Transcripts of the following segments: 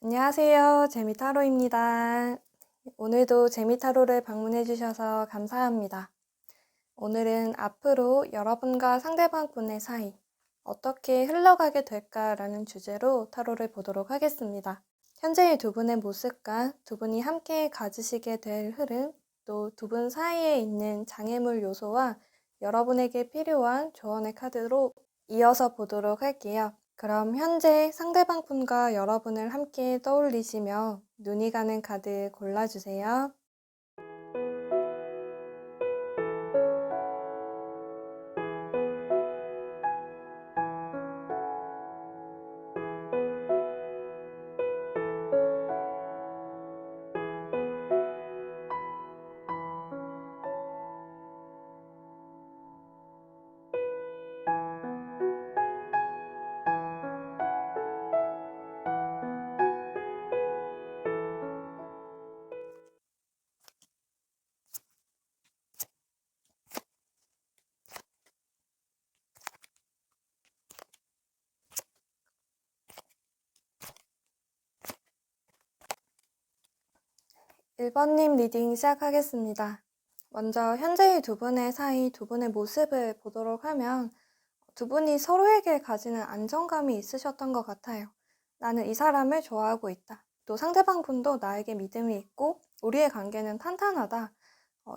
안녕하세요. 재미타로입니다. 오늘도 재미타로를 방문해 주셔서 감사합니다. 오늘은 앞으로 여러분과 상대방분의 사이 어떻게 흘러가게 될까라는 주제로 타로를 보도록 하겠습니다. 현재의 두 분의 모습과 두 분이 함께 가지시게 될 흐름, 또 두 분 사이에 있는 장애물 요소와 여러분에게 필요한 조언의 카드로 이어서 보도록 할게요. 그럼 현재 상대방분과 여러분을 함께 떠올리시며 눈이 가는 카드 골라주세요. 1번님 리딩 시작하겠습니다. 먼저 현재의 두 분의 사이, 두 분의 모습을 보도록 하면 두 분이 서로에게 가지는 안정감이 있으셨던 것 같아요. 나는 이 사람을 좋아하고 있다. 또 상대방 분도 나에게 믿음이 있고 우리의 관계는 탄탄하다.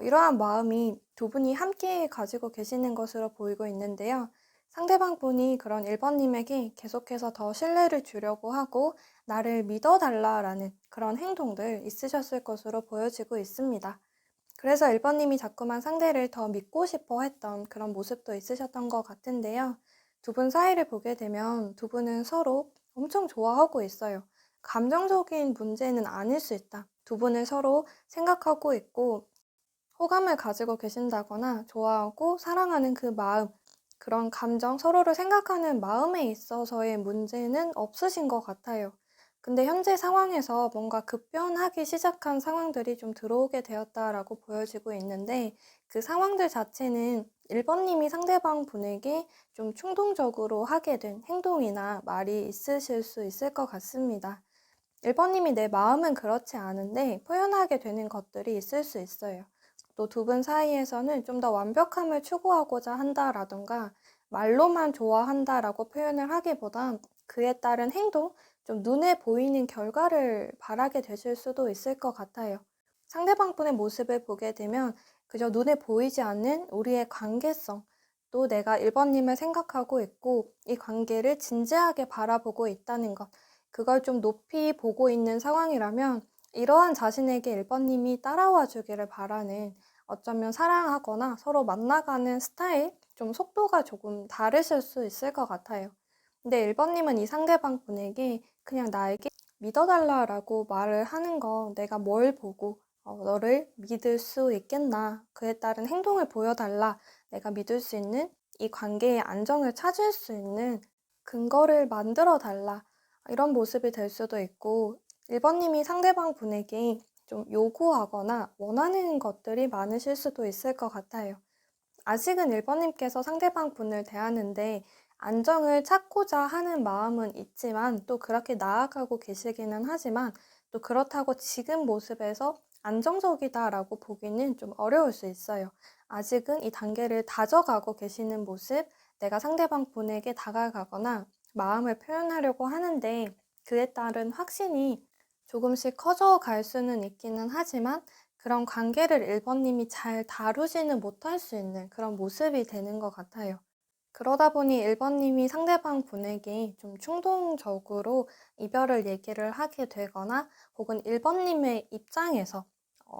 이러한 마음이 두 분이 함께 가지고 계시는 것으로 보이고 있는데요. 상대방 분이 그런 1번님에게 계속해서 더 신뢰를 주려고 하고 나를 믿어달라라는 그런 행동들 있으셨을 것으로 보여지고 있습니다. 그래서 1번님이 자꾸만 상대를 더 믿고 싶어 했던 그런 모습도 있으셨던 것 같은데요. 두 분 사이를 보게 되면 두 분은 서로 엄청 좋아하고 있어요. 감정적인 문제는 아닐 수 있다. 두 분을 서로 생각하고 있고 호감을 가지고 계신다거나 좋아하고 사랑하는 그 마음, 그런 감정, 서로를 생각하는 마음에 있어서의 문제는 없으신 것 같아요. 근데 현재 상황에서 뭔가 급변하기 시작한 상황들이 좀 들어오게 되었다라고 보여지고 있는데 그 상황들 자체는 1번님이 상대방 분에게 좀 충동적으로 하게 된 행동이나 말이 있으실 수 있을 것 같습니다. 1번님이 내 마음은 그렇지 않은데 표현하게 되는 것들이 있을 수 있어요. 또 두 분 사이에서는 좀 더 완벽함을 추구하고자 한다라던가 말로만 좋아한다라고 표현을 하기보단 그에 따른 행동, 좀 눈에 보이는 결과를 바라게 되실 수도 있을 것 같아요. 상대방분의 모습을 보게 되면 그저 눈에 보이지 않는 우리의 관계성, 또 내가 1번님을 생각하고 있고 이 관계를 진지하게 바라보고 있다는 것, 그걸 좀 높이 보고 있는 상황이라면 이러한 자신에게 1번님이 따라와 주기를 바라는 어쩌면 사랑하거나 서로 만나가는 스타일, 좀 속도가 조금 다르실 수 있을 것 같아요. 근데 1번님은 이 상대방 분에게 그냥 나에게 믿어달라라고 말을 하는 거 내가 뭘 보고 너를 믿을 수 있겠나? 그에 따른 행동을 보여달라. 내가 믿을 수 있는 이 관계의 안정을 찾을 수 있는 근거를 만들어 달라. 이런 모습이 될 수도 있고 1번님이 상대방 분에게 좀 요구하거나 원하는 것들이 많으실 수도 있을 것 같아요. 아직은 1번님께서 상대방 분을 대하는데 안정을 찾고자 하는 마음은 있지만 또 그렇게 나아가고 계시기는 하지만 또 그렇다고 지금 모습에서 안정적이다라고 보기는 좀 어려울 수 있어요. 아직은 이 단계를 다져가고 계시는 모습, 내가 상대방 분에게 다가가거나 마음을 표현하려고 하는데 그에 따른 확신이 조금씩 커져갈 수는 있기는 하지만 그런 관계를 1번님이 잘 다루지는 못할 수 있는 그런 모습이 되는 것 같아요. 그러다 보니 1번님이 상대방 분에게 좀 충동적으로 이별을 얘기를 하게 되거나 혹은 1번님의 입장에서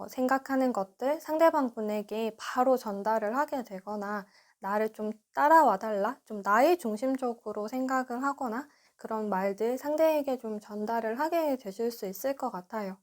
생각하는 것들 상대방 분에게 바로 전달을 하게 되거나 나를 좀 따라와 달라, 좀 나의 중심적으로 생각을 하거나 그런 말들 상대에게 좀 전달을 하게 되실 수 있을 것 같아요.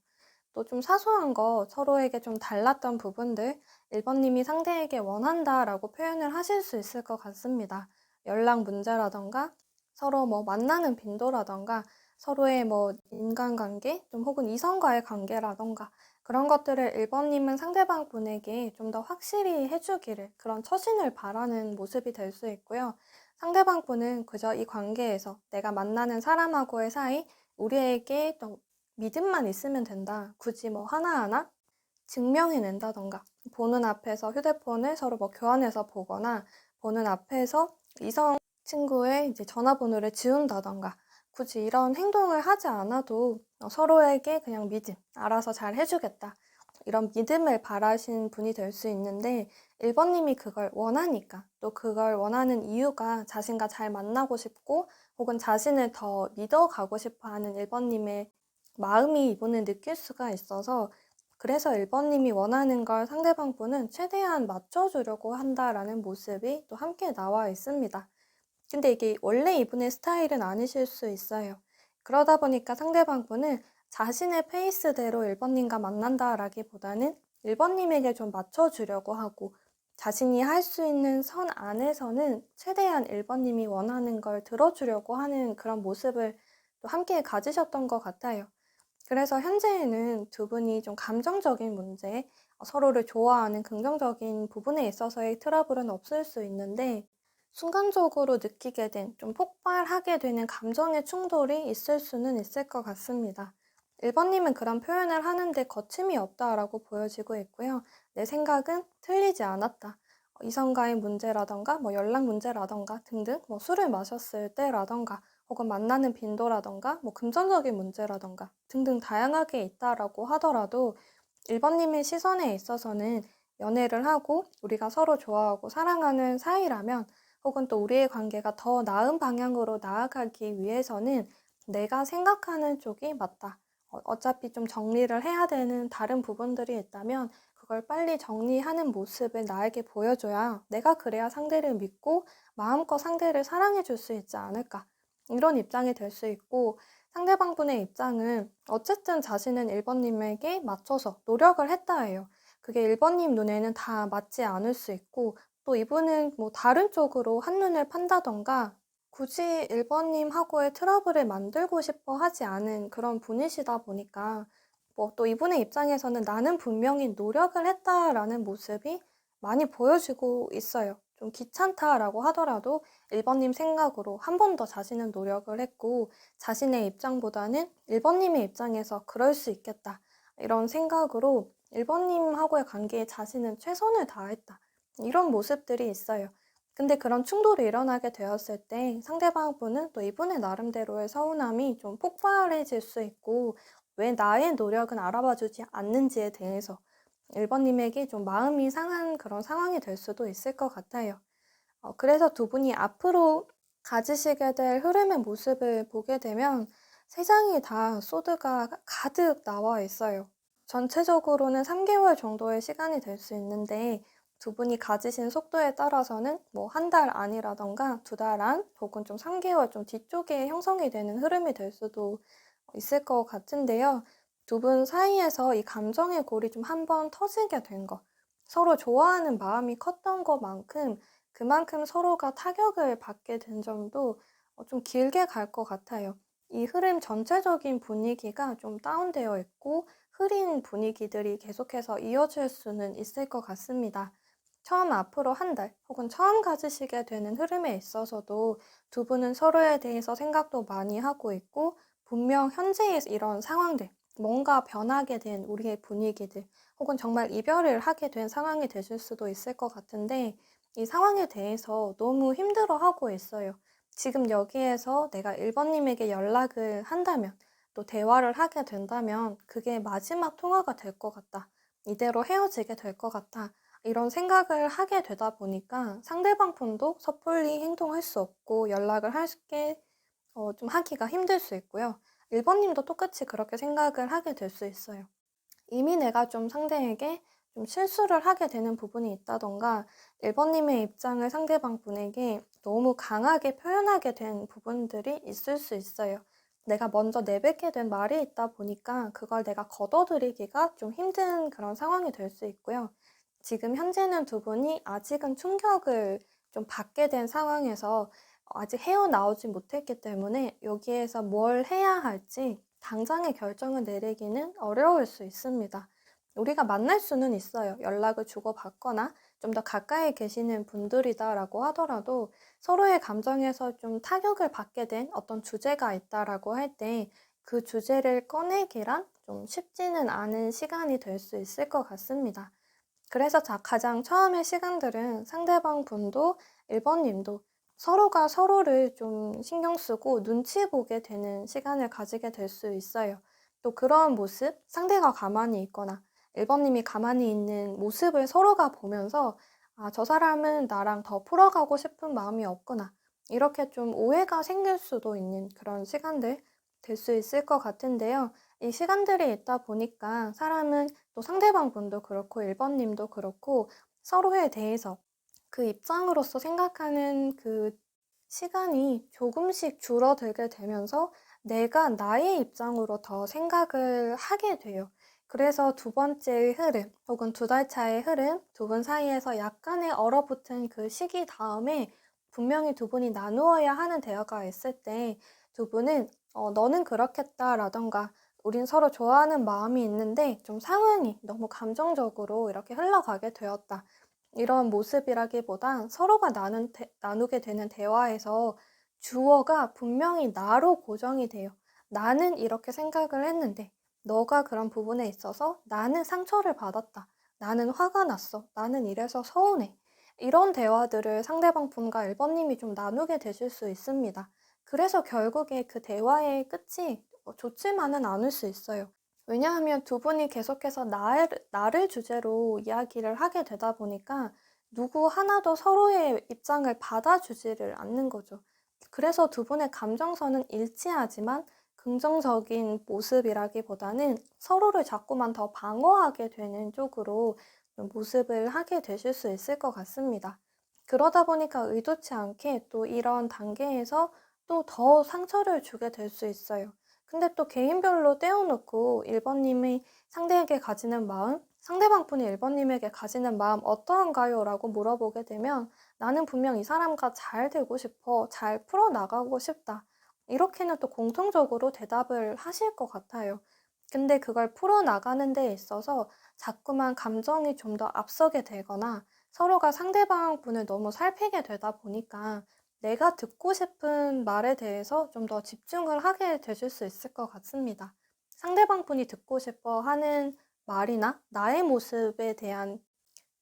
또 좀 사소한 거 서로에게 좀 달랐던 부분들 1번님이 상대에게 원한다라고 표현을 하실 수 있을 것 같습니다. 연락 문제라던가 서로 뭐 만나는 빈도라던가 서로의 뭐 인간관계 좀 혹은 이성과의 관계라던가 그런 것들을 1번님은 상대방 분에게 좀 더 확실히 해주기를 그런 처신을 바라는 모습이 될 수 있고요. 상대방 분은 그저 이 관계에서 내가 만나는 사람하고의 사이 우리에게 또 믿음만 있으면 된다. 굳이 뭐 하나하나 증명해낸다던가 보는 앞에서 휴대폰을 서로 뭐 교환해서 보거나 보는 앞에서 이성 친구의 이제 전화번호를 지운다던가 굳이 이런 행동을 하지 않아도 서로에게 그냥 믿음, 알아서 잘 해주겠다. 이런 믿음을 바라신 분이 될 수 있는데 1번님이 그걸 원하니까 또 그걸 원하는 이유가 자신과 잘 만나고 싶고 혹은 자신을 더 믿어가고 싶어 하는 1번님의 마음이 이분은 느낄 수가 있어서 그래서 1번님이 원하는 걸 상대방 분은 최대한 맞춰주려고 한다라는 모습이 또 함께 나와 있습니다. 근데 이게 원래 이분의 스타일은 아니실 수 있어요. 그러다 보니까 상대방 분은 자신의 페이스대로 1번님과 만난다라기보다는 1번님에게 좀 맞춰주려고 하고 자신이 할 수 있는 선 안에서는 최대한 1번님이 원하는 걸 들어주려고 하는 그런 모습을 또 함께 가지셨던 것 같아요. 그래서 현재에는 두 분이 좀 감정적인 문제, 서로를 좋아하는 긍정적인 부분에 있어서의 트러블은 없을 수 있는데 순간적으로 느끼게 된, 좀 폭발하게 되는 감정의 충돌이 있을 수는 있을 것 같습니다. 1번님은 그런 표현을 하는데 거침이 없다라고 보여지고 있고요. 내 생각은 틀리지 않았다. 이성과의 문제라던가, 뭐 연락 문제라던가 등등, 뭐 술을 마셨을 때라던가, 혹은 만나는 빈도라던가, 뭐 금전적인 문제라던가 등등 다양하게 있다라고 하더라도 1번님의 시선에 있어서는 연애를 하고 우리가 서로 좋아하고 사랑하는 사이라면 혹은 또 우리의 관계가 더 나은 방향으로 나아가기 위해서는 내가 생각하는 쪽이 맞다. 어차피 좀 정리를 해야 되는 다른 부분들이 있다면 그걸 빨리 정리하는 모습을 나에게 보여줘야 내가 그래야 상대를 믿고 마음껏 상대를 사랑해 줄 수 있지 않을까. 이런 입장이 될 수 있고 상대방분의 입장은 어쨌든 자신은 1번님에게 맞춰서 노력을 했다예요. 그게 1번님 눈에는 다 맞지 않을 수 있고 또 이분은 뭐 다른 쪽으로 한눈을 판다던가 굳이 1번님하고의 트러블을 만들고 싶어 하지 않은 그런 분이시다 보니까 뭐 또 이분의 입장에서는 나는 분명히 노력을 했다라는 모습이 많이 보여지고 있어요. 좀 귀찮다라고 하더라도 1번님 생각으로 한 번 더 자신은 노력을 했고 자신의 입장보다는 1번님의 입장에서 그럴 수 있겠다. 이런 생각으로 1번님하고의 관계에 자신은 최선을 다했다. 이런 모습들이 있어요. 근데 그런 충돌이 일어나게 되었을 때 상대방분은 또 이분의 나름대로의 서운함이 좀 폭발해질 수 있고 왜 나의 노력은 알아봐주지 않는지에 대해서 1번님에게 좀 마음이 상한 그런 상황이 될 수도 있을 것 같아요. 그래서 두 분이 앞으로 가지시게 될 흐름의 모습을 보게 되면 세상이 다 소드가 가득 나와 있어요. 전체적으로는 3개월 정도의 시간이 될 수 있는데 두 분이 가지신 속도에 따라서는 뭐 한 달 안이라던가 두 달 안, 혹은 좀 3개월 좀 뒤쪽에 형성이 되는 흐름이 될 수도 있을 것 같은데요. 두 분 사이에서 이 감정의 골이 좀 한번 터지게 된 거, 서로 좋아하는 마음이 컸던 것만큼 그만큼 서로가 타격을 받게 된 점도 좀 길게 갈 것 같아요. 이 흐름 전체적인 분위기가 좀 다운되어 있고 흐린 분위기들이 계속해서 이어질 수는 있을 것 같습니다. 처음 앞으로 한 달, 혹은 처음 가지시게 되는 흐름에 있어서도 두 분은 서로에 대해서 생각도 많이 하고 있고, 분명 현재의 이런 상황들, 뭔가 변하게 된 우리의 분위기들, 혹은 정말 이별을 하게 된 상황이 되실 수도 있을 것 같은데, 이 상황에 대해서 너무 힘들어하고 있어요. 지금 여기에서 내가 1번님에게 연락을 한다면, 또 대화를 하게 된다면 그게 마지막 통화가 될 것 같다. 이대로 헤어지게 될 것 같아. 이런 생각을 하게 되다 보니까 상대방 분도 섣불리 행동할 수 없고 연락을 할게 좀 하기가 힘들 수 있고요. 1번님도 똑같이 그렇게 생각을 하게 될 수 있어요. 이미 내가 좀 상대에게 좀 실수를 하게 되는 부분이 있다던가, 1번님의 입장을 상대방 분에게 너무 강하게 표현하게 된 부분들이 있을 수 있어요. 내가 먼저 내뱉게 된 말이 있다 보니까 그걸 내가 걷어들이기가 좀 힘든 그런 상황이 될 수 있고요. 지금 현재는 두 분이 아직은 충격을 좀 받게 된 상황에서 아직 헤어나오지 못했기 때문에 여기에서 뭘 해야 할지 당장의 결정을 내리기는 어려울 수 있습니다. 우리가 만날 수는 있어요. 연락을 주고받거나 좀 더 가까이 계시는 분들이다라고 하더라도 서로의 감정에서 좀 타격을 받게 된 어떤 주제가 있다라고 할 때 그 주제를 꺼내기란 좀 쉽지는 않은 시간이 될 수 있을 것 같습니다. 그래서 가장 처음의 시간들은 상대방 분도 1번님도 서로가 서로를 좀 신경 쓰고 눈치 보게 되는 시간을 가지게 될 수 있어요. 또 그런 모습, 상대가 가만히 있거나 1번님이 가만히 있는 모습을 서로가 보면서 아, 저 사람은 나랑 더 풀어가고 싶은 마음이 없구나. 이렇게 좀 오해가 생길 수도 있는 그런 시간들 될 수 있을 것 같은데요. 이 시간들이 있다 보니까 사람은 또 상대방 분도 그렇고 1번님도 그렇고 서로에 대해서 그 입장으로서 생각하는 그 시간이 조금씩 줄어들게 되면서 내가 나의 입장으로 더 생각을 하게 돼요. 그래서 두 번째의 흐름, 혹은 두 달 차의 흐름, 두 분 사이에서 약간의 얼어붙은 그 시기 다음에 분명히 두 분이 나누어야 하는 대화가 있을 때 두 분은 너는 그렇겠다라던가 우린 서로 좋아하는 마음이 있는데 좀 상황이 너무 감정적으로 이렇게 흘러가게 되었다. 이런 모습이라기보단 서로가 나누게 되는 대화에서 주어가 분명히 나로 고정이 돼요. 나는 이렇게 생각을 했는데 너가 그런 부분에 있어서 나는 상처를 받았다. 나는 화가 났어. 나는 이래서 서운해. 이런 대화들을 상대방 분과 1번님이 좀 나누게 되실 수 있습니다. 그래서 결국에 그 대화의 끝이 좋지만은 않을 수 있어요. 왜냐하면 두 분이 계속해서 나를 주제로 이야기를 하게 되다 보니까 누구 하나도 서로의 입장을 받아주지를 않는 거죠. 그래서 두 분의 감정선은 일치하지만 긍정적인 모습이라기보다는 서로를 자꾸만 더 방어하게 되는 쪽으로 좀 모습을 하게 되실 수 있을 것 같습니다. 그러다 보니까 의도치 않게 또 이런 단계에서 또 더 상처를 주게 될 수 있어요. 근데 또 개인별로 떼어놓고 1번님이 상대에게 가지는 마음, 상대방 분이 1번님에게 가지는 마음 어떠한가요? 라고 물어보게 되면 나는 분명 이 사람과 잘 되고 싶어, 잘 풀어나가고 싶다. 이렇게는 또 공통적으로 대답을 하실 것 같아요. 근데 그걸 풀어나가는 데 있어서 자꾸만 감정이 좀 더 앞서게 되거나 서로가 상대방 분을 너무 살피게 되다 보니까 내가 듣고 싶은 말에 대해서 좀 더 집중을 하게 되실 수 있을 것 같습니다. 상대방 분이 듣고 싶어 하는 말이나 나의 모습에 대한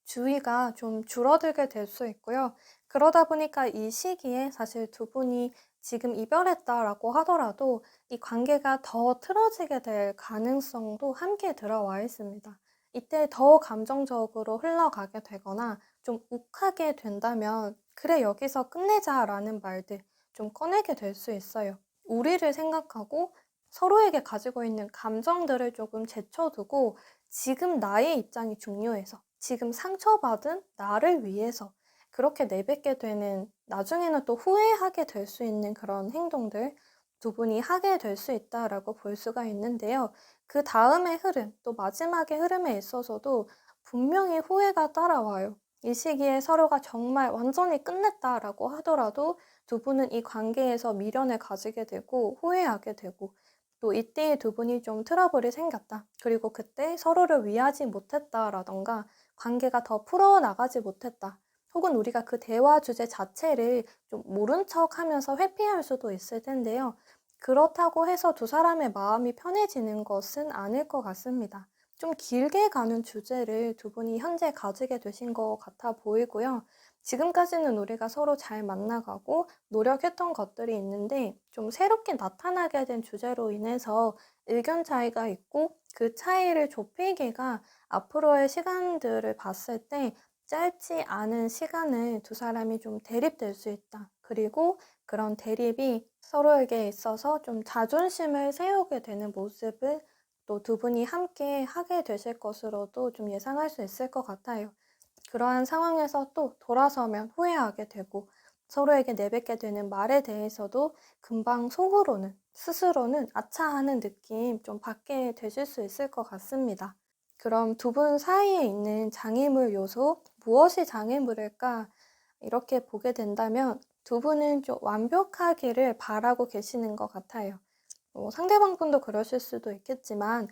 주의가 좀 줄어들게 될 수 있고요. 그러다 보니까 이 시기에 사실 두 분이 지금 이별했다라고 하더라도 이 관계가 더 틀어지게 될 가능성도 함께 들어와 있습니다. 이때 더 감정적으로 흘러가게 되거나 좀 욱하게 된다면 그래, 여기서 끝내자라는 말들 좀 꺼내게 될 수 있어요. 우리를 생각하고 서로에게 가지고 있는 감정들을 조금 제쳐두고 지금 나의 입장이 중요해서 지금 상처받은 나를 위해서 그렇게 내뱉게 되는, 나중에는 또 후회하게 될 수 있는 그런 행동들 두 분이 하게 될 수 있다라고 볼 수가 있는데요. 그 다음의 흐름, 또 마지막의 흐름에 있어서도 분명히 후회가 따라와요. 이 시기에 서로가 정말 완전히 끝냈다라고 하더라도 두 분은 이 관계에서 미련을 가지게 되고 후회하게 되고, 또 이때 두 분이 좀 트러블이 생겼다, 그리고 그때 서로를 위하지 못했다라던가 관계가 더 풀어나가지 못했다, 혹은 우리가 그 대화 주제 자체를 좀 모른 척 하면서 회피할 수도 있을 텐데요. 그렇다고 해서 두 사람의 마음이 편해지는 것은 아닐 것 같습니다. 좀 길게 가는 주제를 두 분이 현재 가지게 되신 것 같아 보이고요. 지금까지는 우리가 서로 잘 만나가고 노력했던 것들이 있는데, 좀 새롭게 나타나게 된 주제로 인해서 의견 차이가 있고, 그 차이를 좁히기가 앞으로의 시간들을 봤을 때 짧지 않은 시간을 두 사람이 좀 대립될 수 있다. 그리고 그런 대립이 서로에게 있어서 좀 자존심을 세우게 되는 모습을 또 두 분이 함께 하게 되실 것으로도 좀 예상할 수 있을 것 같아요. 그러한 상황에서 또 돌아서면 후회하게 되고, 서로에게 내뱉게 되는 말에 대해서도 금방 속으로는, 스스로는 아차하는 느낌 좀 받게 되실 수 있을 것 같습니다. 그럼 두 분 사이에 있는 장애물 요소, 무엇이 장애물일까? 이렇게 보게 된다면 두 분은 좀 완벽하기를 바라고 계시는 것 같아요. 상대방 분도 그러실 수도 있겠지만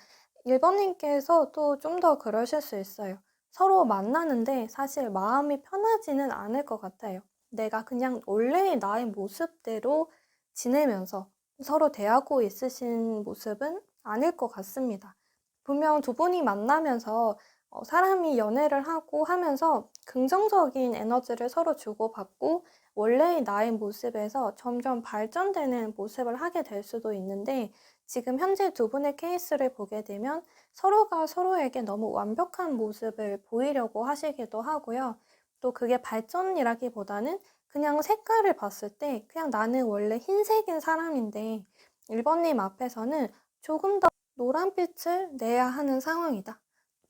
1번님께서 또 좀 더 그러실 수 있어요. 서로 만나는데 사실 마음이 편하지는 않을 것 같아요. 내가 그냥 원래의 나의 모습대로 지내면서 서로 대하고 있으신 모습은 아닐 것 같습니다. 분명 두 분이 만나면서 사람이 연애를 하고 하면서 긍정적인 에너지를 서로 주고받고 원래의 나의 모습에서 점점 발전되는 모습을 하게 될 수도 있는데, 지금 현재 두 분의 케이스를 보게 되면 서로가 서로에게 너무 완벽한 모습을 보이려고 하시기도 하고요. 또 그게 발전이라기보다는 그냥 색깔을 봤을 때 그냥 나는 원래 흰색인 사람인데 1번님 앞에서는 조금 더 노란빛을 내야 하는 상황이다.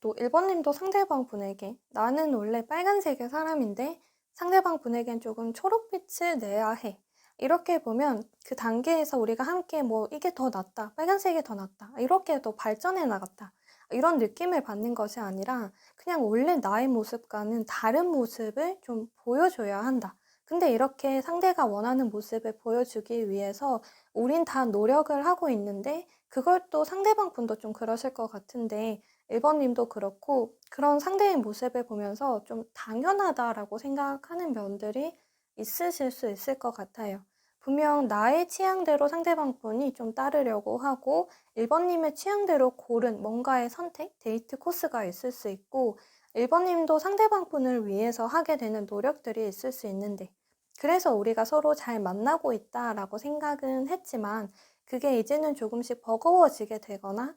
또 1번님도 상대방 분에게 나는 원래 빨간색의 사람인데 상대방 분에겐 조금 초록빛을 내야 해. 이렇게 보면 그 단계에서 우리가 함께 뭐 이게 더 낫다, 빨간색이 더 낫다, 이렇게 더 발전해 나갔다, 이런 느낌을 받는 것이 아니라 그냥 원래 나의 모습과는 다른 모습을 좀 보여줘야 한다. 근데 이렇게 상대가 원하는 모습을 보여주기 위해서 우린 다 노력을 하고 있는데, 그걸 또 상대방 분도 좀 그러실 것 같은데 1번님도 그렇고, 그런 상대의 모습을 보면서 좀 당연하다라고 생각하는 면들이 있으실 수 있을 것 같아요. 분명 나의 취향대로 상대방 분이 좀 따르려고 하고 1번님의 취향대로 고른 뭔가의 선택, 데이트 코스가 있을 수 있고, 1번님도 상대방 분을 위해서 하게 되는 노력들이 있을 수 있는데, 그래서 우리가 서로 잘 만나고 있다라고 생각은 했지만 그게 이제는 조금씩 버거워지게 되거나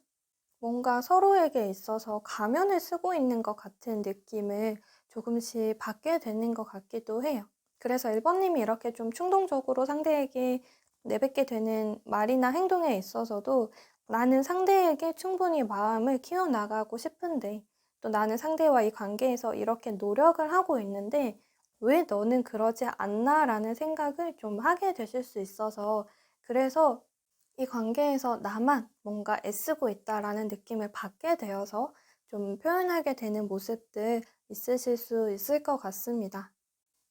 뭔가 서로에게 있어서 가면을 쓰고 있는 것 같은 느낌을 조금씩 받게 되는 것 같기도 해요. 그래서 1번님이 이렇게 좀 충동적으로 상대에게 내뱉게 되는 말이나 행동에 있어서도 나는 상대에게 충분히 마음을 키워나가고 싶은데, 또 나는 상대와 이 관계에서 이렇게 노력을 하고 있는데 왜 너는 그러지 않나? 라는 생각을 좀 하게 되실 수 있어서, 그래서 이 관계에서 나만 뭔가 애쓰고 있다라는 느낌을 받게 되어서 좀 표현하게 되는 모습들 있으실 수 있을 것 같습니다.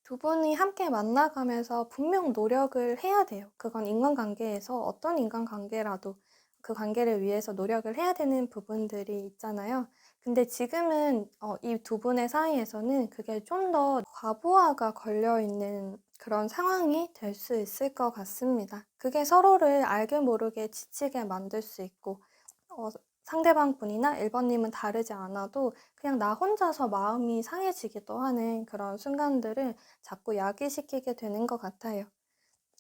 두 분이 함께 만나가면서 분명 노력을 해야 돼요. 그건 인간관계에서 어떤 인간관계라도 그 관계를 위해서 노력을 해야 되는 부분들이 있잖아요. 근데 지금은 이 두 분의 사이에서는 그게 좀 더 과부하가 걸려있는 그런 상황이 될 수 있을 것 같습니다. 그게 서로를 알게 모르게 지치게 만들 수 있고, 어, 상대방 분이나 1번님은 다르지 않아도 그냥 나 혼자서 마음이 상해지기도 하는 그런 순간들을 자꾸 야기시키게 되는 것 같아요.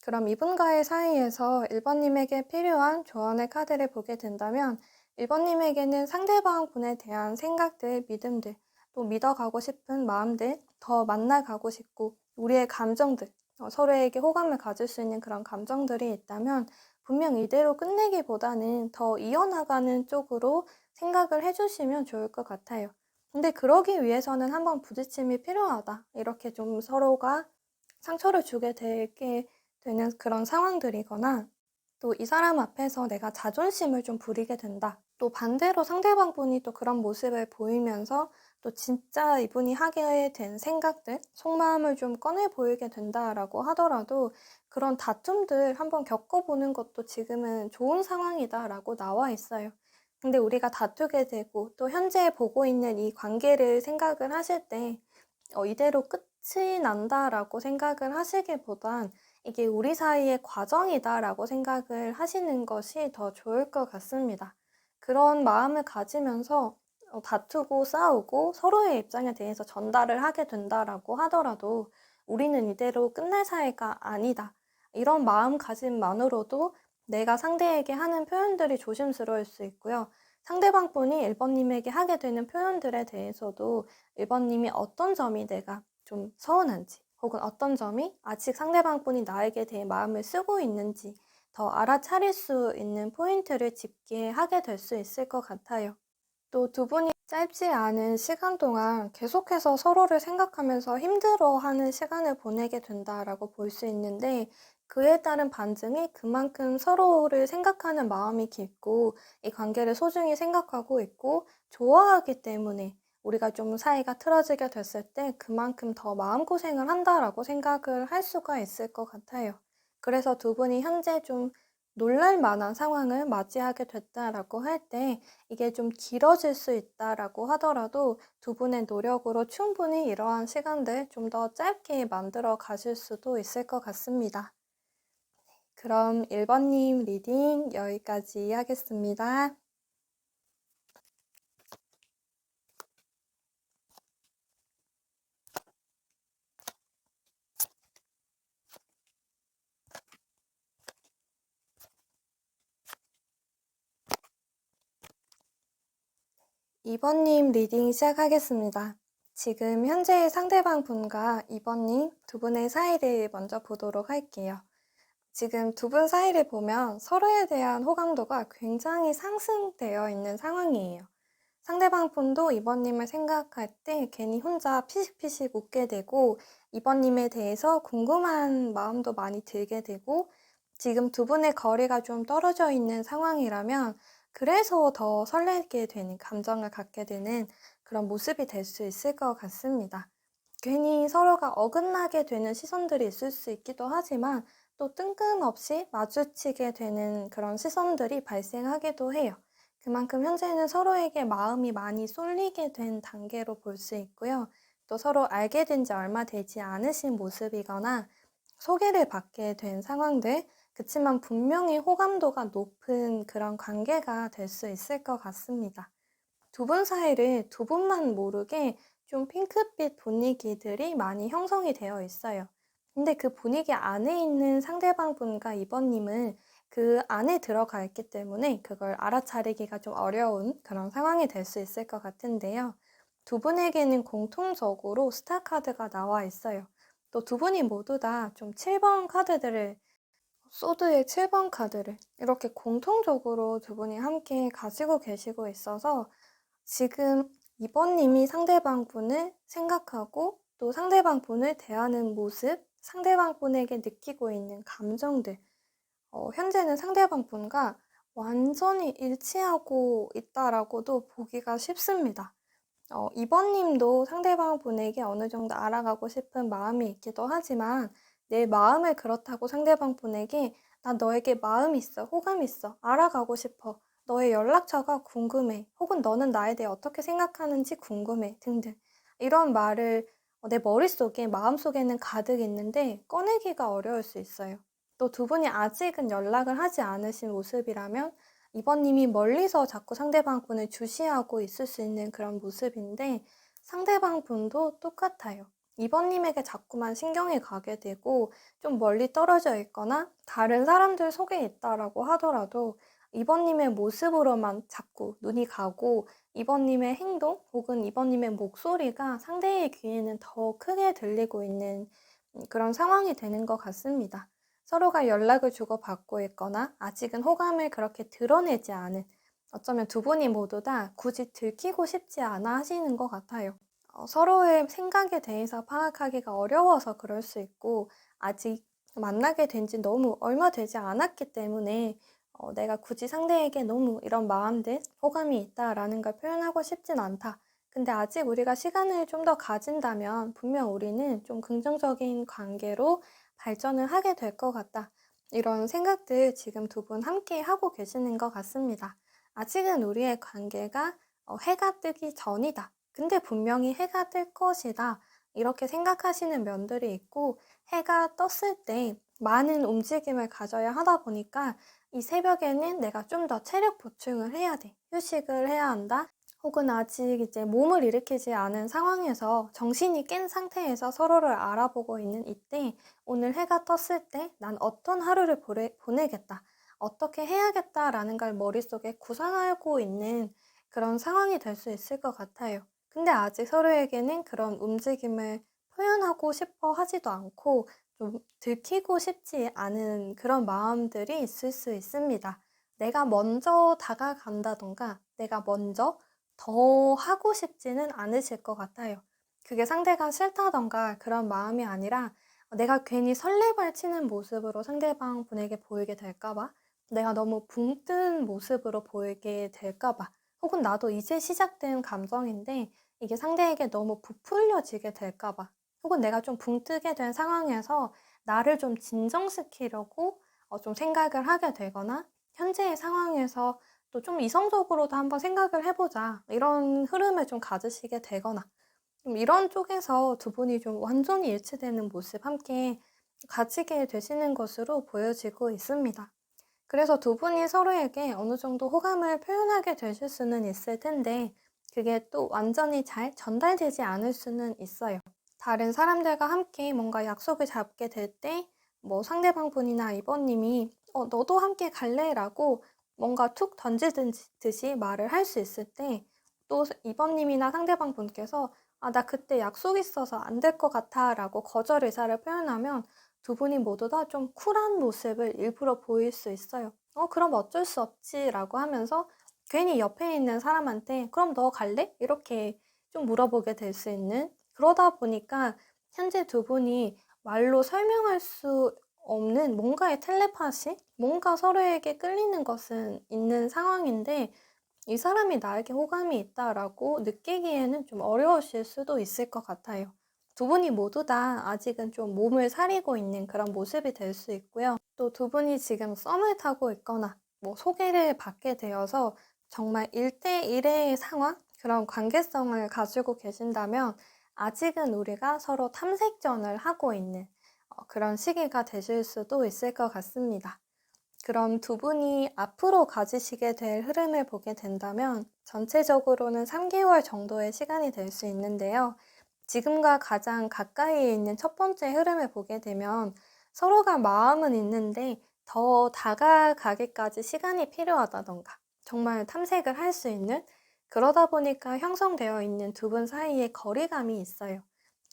그럼 이분과의 사이에서 1번님에게 필요한 조언의 카드를 보게 된다면 1번님에게는 상대방 분에 대한 생각들, 믿음들, 또 믿어가고 싶은 마음들, 더 만나가고 싶고 우리의 감정들, 서로에게 호감을 가질 수 있는 그런 감정들이 있다면 분명 이대로 끝내기보다는 더 이어나가는 쪽으로 생각을 해주시면 좋을 것 같아요. 근데 그러기 위해서는 한번 부딪힘이 필요하다. 이렇게 좀 서로가 상처를 주게 되게 되는 그런 상황들이거나 또 이 사람 앞에서 내가 자존심을 좀 부리게 된다. 또 반대로 상대방분이 또 그런 모습을 보이면서 또 진짜 이분이 하게 된 생각들, 속마음을 좀 꺼내 보이게 된다라고 하더라도 그런 다툼들 한번 겪어보는 것도 지금은 좋은 상황이다라고 나와 있어요. 근데 우리가 다투게 되고 또 현재 보고 있는 이 관계를 생각을 하실 때 이대로 끝이 난다라고 생각을 하시기보단 이게 우리 사이의 과정이다라고 생각을 하시는 것이 더 좋을 것 같습니다. 그런 마음을 가지면서 다투고 싸우고 서로의 입장에 대해서 전달을 하게 된다라고 하더라도 우리는 이대로 끝날 사이가 아니다. 이런 마음가짐만으로도 내가 상대에게 하는 표현들이 조심스러울 수 있고요. 상대방분이 1번님에게 하게 되는 표현들에 대해서도 1번님이 어떤 점이 내가 좀 서운한지 혹은 어떤 점이 아직 상대방분이 나에게 대해 마음을 쓰고 있는지 더 알아차릴 수 있는 포인트를 짚게 하게 될 수 있을 것 같아요. 또 두 분이 짧지 않은 시간 동안 계속해서 서로를 생각하면서 힘들어하는 시간을 보내게 된다라고 볼 수 있는데 그에 따른 반증이 그만큼 서로를 생각하는 마음이 깊고 이 관계를 소중히 생각하고 있고 좋아하기 때문에 우리가 좀 사이가 틀어지게 됐을 때 그만큼 더 마음고생을 한다라고 생각을 할 수가 있을 것 같아요. 그래서 두 분이 현재 좀 놀랄 만한 상황을 맞이하게 됐다라고 할 때 이게 좀 길어질 수 있다라고 하더라도 두 분의 노력으로 충분히 이러한 시간들 좀 더 짧게 만들어 가실 수도 있을 것 같습니다. 그럼 1번님 리딩 여기까지 하겠습니다. 2번님 리딩 시작하겠습니다. 지금 현재 상대방 분과 2번님 두 분의 사이를 먼저 보도록 할게요. 지금 두 분 사이를 보면 서로에 대한 호감도가 굉장히 상승되어 있는 상황이에요. 상대방 분도 2번님을 생각할 때 괜히 혼자 피식피식 웃게 되고 2번님에 대해서 궁금한 마음도 많이 들게 되고 지금 두 분의 거리가 좀 떨어져 있는 상황이라면 그래서 더 설레게 되는 감정을 갖게 되는 그런 모습이 될 수 있을 것 같습니다. 괜히 서로가 어긋나게 되는 시선들이 있을 수 있기도 하지만 또 뜬금없이 마주치게 되는 그런 시선들이 발생하기도 해요. 그만큼 현재는 서로에게 마음이 많이 쏠리게 된 단계로 볼 수 있고요. 또 서로 알게 된 지 얼마 되지 않으신 모습이거나 소개를 받게 된 상황들, 그치만 분명히 호감도가 높은 그런 관계가 될 수 있을 것 같습니다. 두 분 사이를 두 분만 모르게 좀 핑크빛 분위기들이 많이 형성이 되어 있어요. 근데 그 분위기 안에 있는 상대방 분과 2번님은 그 안에 들어가 있기 때문에 그걸 알아차리기가 좀 어려운 그런 상황이 될 수 있을 것 같은데요. 두 분에게는 공통적으로 스타 카드가 나와 있어요. 또 두 분이 모두 다 좀 7번 카드들을 소드의 7번 카드를 이렇게 공통적으로 두 분이 함께 가지고 계시고 있어서 지금 2번님이 상대방 분을 생각하고 또 상대방 분을 대하는 모습, 상대방 분에게 느끼고 있는 감정들, 현재는 상대방 분과 완전히 일치하고 있다라고도 보기가 쉽습니다. 2번님도 상대방 분에게 어느 정도 알아가고 싶은 마음이 있기도 하지만 내 마음을 그렇다고 상대방 분에게 나 너에게 마음 있어, 호감 있어, 알아가고 싶어, 너의 연락처가 궁금해, 혹은 너는 나에 대해 어떻게 생각하는지 궁금해 등등 이런 말을 내 머릿속에, 마음속에는 가득 있는데 꺼내기가 어려울 수 있어요. 또 두 분이 아직은 연락을 하지 않으신 모습이라면 2번님이 멀리서 자꾸 상대방 분을 주시하고 있을 수 있는 그런 모습인데 상대방 분도 똑같아요. 2번님에게 자꾸만 신경이 가게 되고 좀 멀리 떨어져 있거나 다른 사람들 속에 있다라고 하더라도 2번님의 모습으로만 자꾸 눈이 가고 2번님의 행동 혹은 2번님의 목소리가 상대의 귀에는 더 크게 들리고 있는 그런 상황이 되는 것 같습니다. 서로가 연락을 주고받고 있거나 아직은 호감을 그렇게 드러내지 않은 어쩌면 두 분이 모두 다 굳이 들키고 싶지 않아 하시는 것 같아요. 서로의 생각에 대해서 파악하기가 어려워서 그럴 수 있고, 아직 만나게 된 지 너무 얼마 되지 않았기 때문에 내가 굳이 상대에게 너무 이런 마음들, 호감이 있다라는 걸 표현하고 싶진 않다. 근데 아직 우리가 시간을 좀 더 가진다면 분명 우리는 좀 긍정적인 관계로 발전을 하게 될 것 같다. 이런 생각들 지금 두 분 함께 하고 계시는 것 같습니다. 아직은 우리의 관계가 해가 뜨기 전이다. 근데 분명히 해가 뜰 것이다. 이렇게 생각하시는 면들이 있고, 해가 떴을 때 많은 움직임을 가져야 하다 보니까 이 새벽에는 내가 좀 더 체력 보충을 해야 돼. 휴식을 해야 한다. 혹은 아직 이제 몸을 일으키지 않은 상황에서 정신이 깬 상태에서 서로를 알아보고 있는 이때, 오늘 해가 떴을 때 난 어떤 하루를 보내겠다. 어떻게 해야겠다라는 걸 머릿속에 구상하고 있는 그런 상황이 될 수 있을 것 같아요. 근데 아직 서로에게는 그런 움직임을 표현하고 싶어 하지도 않고 좀 들키고 싶지 않은 그런 마음들이 있을 수 있습니다. 내가 먼저 다가간다던가 내가 먼저 더 하고 싶지는 않으실 것 같아요. 그게 상대가 싫다던가 그런 마음이 아니라 내가 괜히 설레발치는 모습으로 상대방 분에게 보이게 될까 봐, 내가 너무 붕 뜬 모습으로 보이게 될까 봐, 혹은 나도 이제 시작된 감정인데 이게 상대에게 너무 부풀려지게 될까 봐, 혹은 내가 좀 붕 뜨게 된 상황에서 나를 좀 진정시키려고 좀 생각을 하게 되거나, 현재의 상황에서 또 좀 이성적으로도 한번 생각을 해보자, 이런 흐름을 좀 가지시게 되거나, 좀 이런 쪽에서 두 분이 좀 완전히 일치되는 모습 함께 가지게 되시는 것으로 보여지고 있습니다. 그래서 두 분이 서로에게 어느 정도 호감을 표현하게 되실 수는 있을 텐데, 그게 또 완전히 잘 전달되지 않을 수는 있어요. 다른 사람들과 함께 뭔가 약속을 잡게 될 때, 뭐 상대방 분이나 이번님이 너도 함께 갈래? 라고 뭔가 툭 던지듯이 말을 할 수 있을 때, 또 이번님이나 상대방 분께서 나 그때 약속 있어서 안 될 것 같아 라고 거절 의사를 표현하면 두 분이 모두 다 좀 쿨한 모습을 일부러 보일 수 있어요. 그럼 어쩔 수 없지 라고 하면서 괜히 옆에 있는 사람한테 그럼 너 갈래? 이렇게 좀 물어보게 될 수 있는, 그러다 보니까 현재 두 분이 말로 설명할 수 없는 뭔가의 텔레파시? 뭔가 서로에게 끌리는 것은 있는 상황인데, 이 사람이 나에게 호감이 있다라고 느끼기에는 좀 어려우실 수도 있을 것 같아요. 두 분이 모두 다 아직은 좀 몸을 사리고 있는 그런 모습이 될 수 있고요. 또 두 분이 지금 썸을 타고 있거나 뭐 소개를 받게 되어서 정말 1대1의 상황? 그런 관계성을 가지고 계신다면 아직은 우리가 서로 탐색전을 하고 있는 그런 시기가 되실 수도 있을 것 같습니다. 그럼 두 분이 앞으로 가지시게 될 흐름을 보게 된다면 전체적으로는 3개월 정도의 시간이 될 수 있는데요. 지금과 가장 가까이에 있는 첫 번째 흐름을 보게 되면 서로가 마음은 있는데 더 다가가기까지 시간이 필요하다던가, 정말 탐색을 할 수 있는, 그러다 보니까 형성되어 있는 두 분 사이에 거리감이 있어요.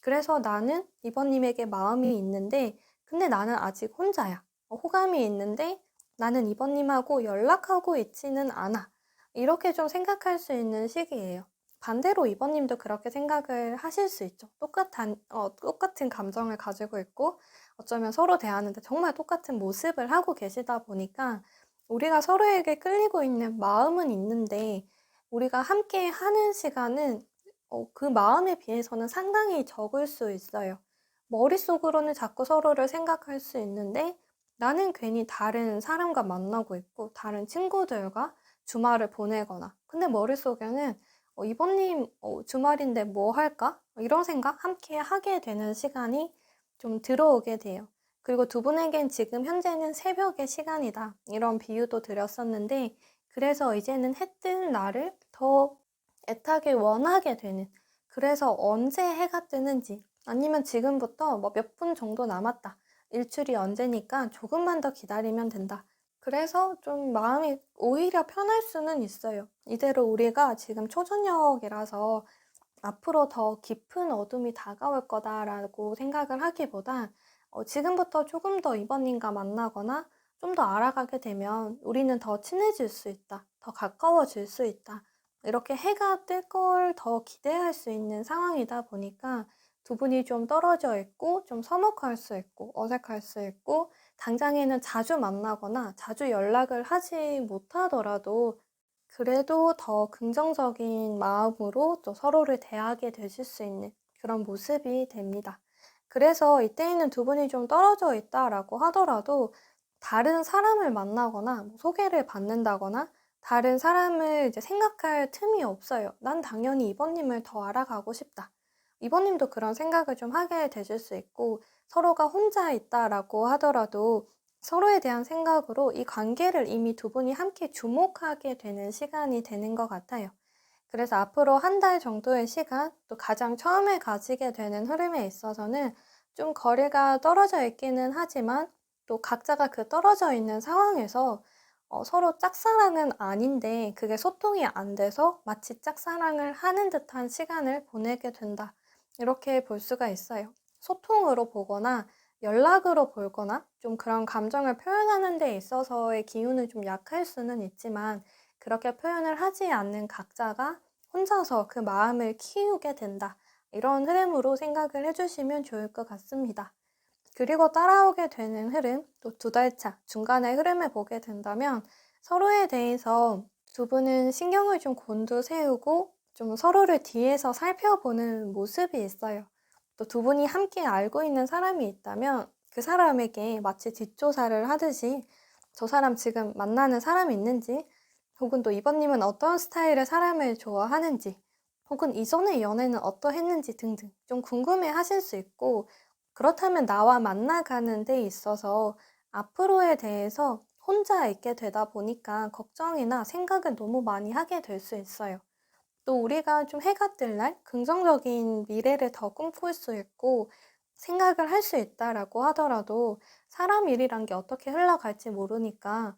그래서 나는 이번님에게 마음이 있는데 근데 나는 아직 혼자야. 호감이 있는데 나는 이번님하고 연락하고 있지는 않아. 이렇게 좀 생각할 수 있는 시기예요. 반대로 이번님도 그렇게 생각을 하실 수 있죠. 똑같은 감정을 가지고 있고, 어쩌면 서로 대하는데 정말 똑같은 모습을 하고 계시다 보니까 우리가 서로에게 끌리고 있는 마음은 있는데, 우리가 함께 하는 시간은 그 마음에 비해서는 상당히 적을 수 있어요. 머릿속으로는 자꾸 서로를 생각할 수 있는데, 나는 괜히 다른 사람과 만나고 있고 다른 친구들과 주말을 보내거나, 근데 머릿속에는 이번님 주말인데 뭐 할까? 이런 생각 함께 하게 되는 시간이 좀 들어오게 돼요. 그리고 두 분에겐 지금 현재는 새벽의 시간이다, 이런 비유도 드렸었는데, 그래서 이제는 해 뜬 날을 더 애타게 원하게 되는, 그래서 언제 해가 뜨는지, 아니면 지금부터 뭐 몇 분 정도 남았다, 일출이 언제니까 조금만 더 기다리면 된다, 그래서 좀 마음이 오히려 편할 수는 있어요. 이대로 우리가 지금 초저녁이라서 앞으로 더 깊은 어둠이 다가올 거다라고 생각을 하기보다 지금부터 조금 더 이번님과 만나거나 좀 더 알아가게 되면 우리는 더 친해질 수 있다. 더 가까워질 수 있다. 이렇게 해가 뜰 걸 더 기대할 수 있는 상황이다 보니까 두 분이 좀 떨어져 있고 좀 서먹할 수 있고 어색할 수 있고 당장에는 자주 만나거나 자주 연락을 하지 못하더라도 그래도 더 긍정적인 마음으로 또 서로를 대하게 되실 수 있는 그런 모습이 됩니다. 그래서 이때에는 두 분이 좀 떨어져 있다라고 하더라도 다른 사람을 만나거나 뭐 소개를 받는다거나 다른 사람을 이제 생각할 틈이 없어요. '난 당연히 이번님을 더 알아가고 싶다.' 이번님도 그런 생각을 좀 하게 되실 수 있고 서로가 혼자 있다라고 하더라도 서로에 대한 생각으로 이 관계를 이미 두 분이 함께 주목하게 되는 시간이 되는 것 같아요. 그래서 앞으로 한 달 정도의 시간, 또 가장 처음에 가지게 되는 흐름에 있어서는 좀 거리가 떨어져 있기는 하지만 또 각자가 그 떨어져 있는 상황에서 서로 짝사랑은 아닌데 그게 소통이 안 돼서 마치 짝사랑을 하는 듯한 시간을 보내게 된다. 이렇게 볼 수가 있어요. 소통으로 보거나 연락으로 보거나 좀 그런 감정을 표현하는 데 있어서의 기운은 좀 약할 수는 있지만 그렇게 표현을 하지 않는 각자가 혼자서 그 마음을 키우게 된다. 이런 흐름으로 생각을 해주시면 좋을 것 같습니다. 그리고 따라오게 되는 흐름, 또 두 달 차, 중간의 흐름을 보게 된다면 서로에 대해서 두 분은 신경을 좀 곤두세우고 좀 서로를 뒤에서 살펴보는 모습이 있어요. 또 두 분이 함께 알고 있는 사람이 있다면 그 사람에게 마치 뒷조사를 하듯이 저 사람 지금 만나는 사람이 있는지 혹은 또 이번님은 어떤 스타일의 사람을 좋아하는지 혹은 이전의 연애는 어떠했는지 등등 좀 궁금해 하실 수 있고 그렇다면 나와 만나가는 데 있어서 앞으로에 대해서 혼자 있게 되다 보니까 걱정이나 생각을 너무 많이 하게 될 수 있어요. 또 우리가 좀 해가 뜰 날 긍정적인 미래를 더 꿈꿀 수 있고 생각을 할 수 있다라고 하더라도 사람 일이란 게 어떻게 흘러갈지 모르니까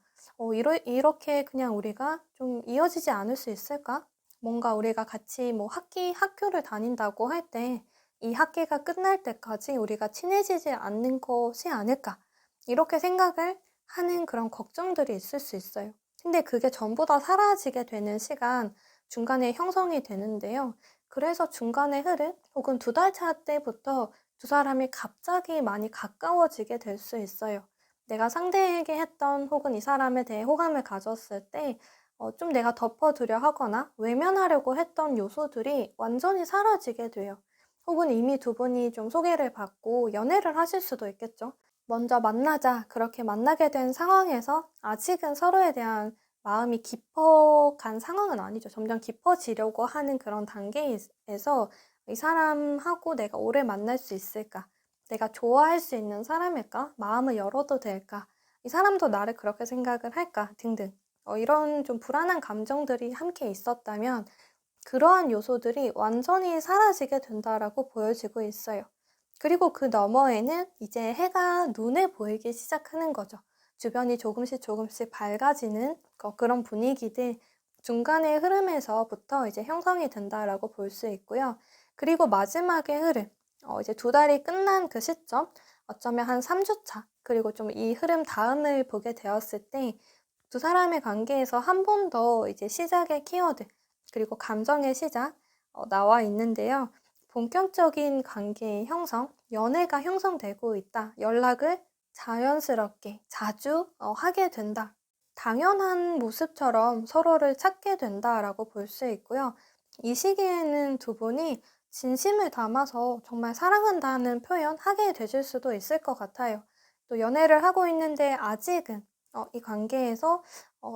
이렇게 그냥 우리가 좀 이어지지 않을 수 있을까? 뭔가 우리가 같이 뭐 학교를 다닌다고 할 때 이 학기가 끝날 때까지 우리가 친해지지 않는 것이 아닐까? 이렇게 생각을 하는 그런 걱정들이 있을 수 있어요. 근데 그게 전부 다 사라지게 되는 시간, 중간에 형성이 되는데요. 그래서 중간의 흐름 혹은 두 달 차 때부터 두 사람이 갑자기 많이 가까워지게 될 수 있어요. 내가 상대에게 했던 혹은 이 사람에 대해 호감을 가졌을 때 좀 내가 덮어두려 하거나 외면하려고 했던 요소들이 완전히 사라지게 돼요. 혹은 이미 두 분이 좀 소개를 받고 연애를 하실 수도 있겠죠. 먼저 만나자 그렇게 만나게 된 상황에서 아직은 서로에 대한 마음이 깊어간 상황은 아니죠. 점점 깊어지려고 하는 그런 단계에서 이 사람하고 내가 오래 만날 수 있을까? 내가 좋아할 수 있는 사람일까? 마음을 열어도 될까? 이 사람도 나를 그렇게 생각을 할까? 등등. 이런 좀 불안한 감정들이 함께 있었다면 그러한 요소들이 완전히 사라지게 된다라고 보여지고 있어요. 그리고 그 너머에는 이제 해가 눈에 보이기 시작하는 거죠. 주변이 조금씩 조금씩 밝아지는 그런 분위기들 중간의 흐름에서부터 이제 형성이 된다라고 볼 수 있고요. 그리고 마지막의 흐름, 이제 두 달이 끝난 그 시점, 어쩌면 한 3주 차, 그리고 좀 이 흐름 다음을 보게 되었을 때 두 사람의 관계에서 한 번 더 이제 시작의 키워드, 그리고 감정의 시작, 나와 있는데요. 본격적인 관계의 형성, 연애가 형성되고 있다. 연락을 자연스럽게 자주 하게 된다. 당연한 모습처럼 서로를 찾게 된다라고 볼 수 있고요. 이 시기에는 두 분이 진심을 담아서 정말 사랑한다는 표현 하게 되실 수도 있을 것 같아요. 또 연애를 하고 있는데 아직은 이 관계에서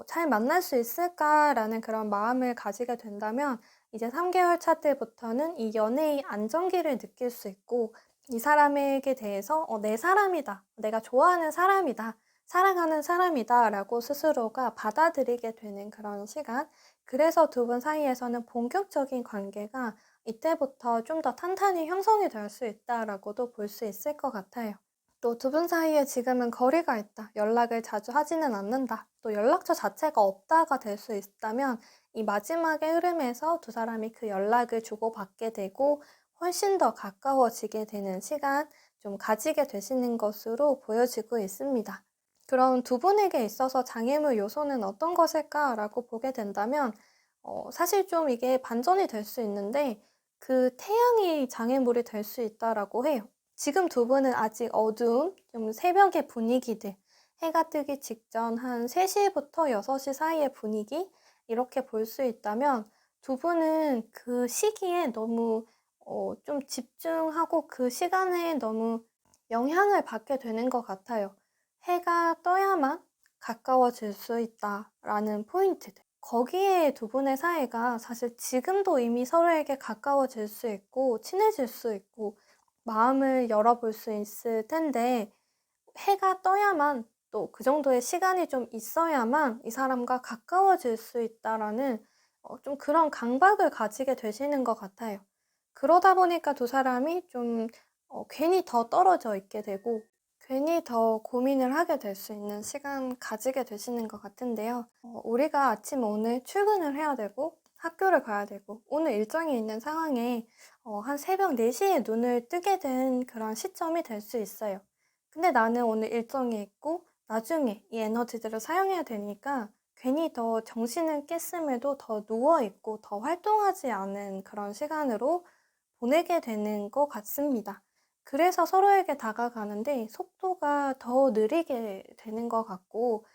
잘 만날 수 있을까라는 그런 마음을 가지게 된다면 이제 3개월 차 때부터는 이 연애의 안정기를 느낄 수 있고 이 사람에게 대해서 내 사람이다. 내가 좋아하는 사람이다. 사랑하는 사람이다. 라고 스스로가 받아들이게 되는 그런 시간. 그래서 두 분 사이에서는 본격적인 관계가 이때부터 좀 더 탄탄히 형성이 될 수 있다라고도 볼 수 있을 것 같아요. 또 두 분 사이에 지금은 거리가 있다. 연락을 자주 하지는 않는다. 또 연락처 자체가 없다가 될 수 있다면 이 마지막의 흐름에서 두 사람이 그 연락을 주고받게 되고 훨씬 더 가까워지게 되는 시간 좀 가지게 되시는 것으로 보여지고 있습니다. 그럼 두 분에게 있어서 장애물 요소는 어떤 것일까라고 보게 된다면, 사실 좀 이게 반전이 될 수 있는데, 그 태양이 장애물이 될 수 있다라고 해요. 지금 두 분은 아직 어두운, 좀 새벽의 분위기들, 해가 뜨기 직전 한 3시부터 6시 사이의 분위기, 이렇게 볼 수 있다면, 두 분은 그 시기에 너무 좀 집중하고 그 시간에 너무 영향을 받게 되는 것 같아요. 해가 떠야만 가까워질 수 있다라는 포인트들. 거기에 두 분의 사이가 사실 지금도 이미 서로에게 가까워질 수 있고 친해질 수 있고 마음을 열어볼 수 있을 텐데, 해가 떠야만, 또 그 정도의 시간이 좀 있어야만 이 사람과 가까워질 수 있다라는 좀 그런 강박을 가지게 되시는 것 같아요. 그러다 보니까 두 사람이 좀 괜히 더 떨어져 있게 되고 괜히 더 고민을 하게 될 수 있는 시간 가지게 되시는 것 같은데요. 우리가 아침 오늘 출근을 해야 되고 학교를 가야 되고 오늘 일정이 있는 상황에 한 새벽 4시에 눈을 뜨게 된 그런 시점이 될 수 있어요. 근데 나는 오늘 일정이 있고 나중에 이 에너지들을 사용해야 되니까 괜히 더 정신을 깼음에도 더 누워있고 더 활동하지 않은 그런 시간으로 보내게 되는 것 같습니다. 그래서 서로에게 다가가는데 속도가 더 느리게 되는 것 같고,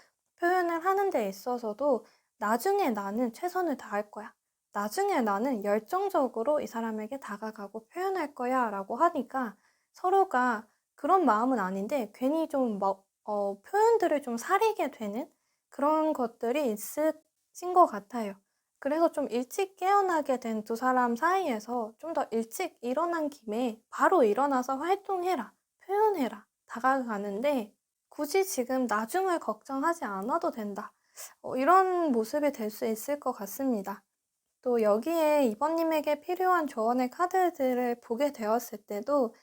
표현을 하는 데 있어서도 나중에 나는 최선을 다할 거야. 나중에 나는 열정적으로 이 사람에게 다가가고 표현할 거야 라고 하니까 서로가 그런 마음은 아닌데 괜히 좀 표현들을 좀 사리게 되는 그런 것들이 있으신 것 같아요. 그래서 좀 일찍 깨어나게 된 두 사람 사이에서 좀 더 일찍 일어난 김에 바로 일어나서 활동해라, 표현해라, 다가가는데 굳이 지금 나중을 걱정하지 않아도 된다. 이런 모습이 될 수 있을 것 같습니다. 또 여기에 이번님에게 필요한 조언의 카드들을 보게 되었을 때도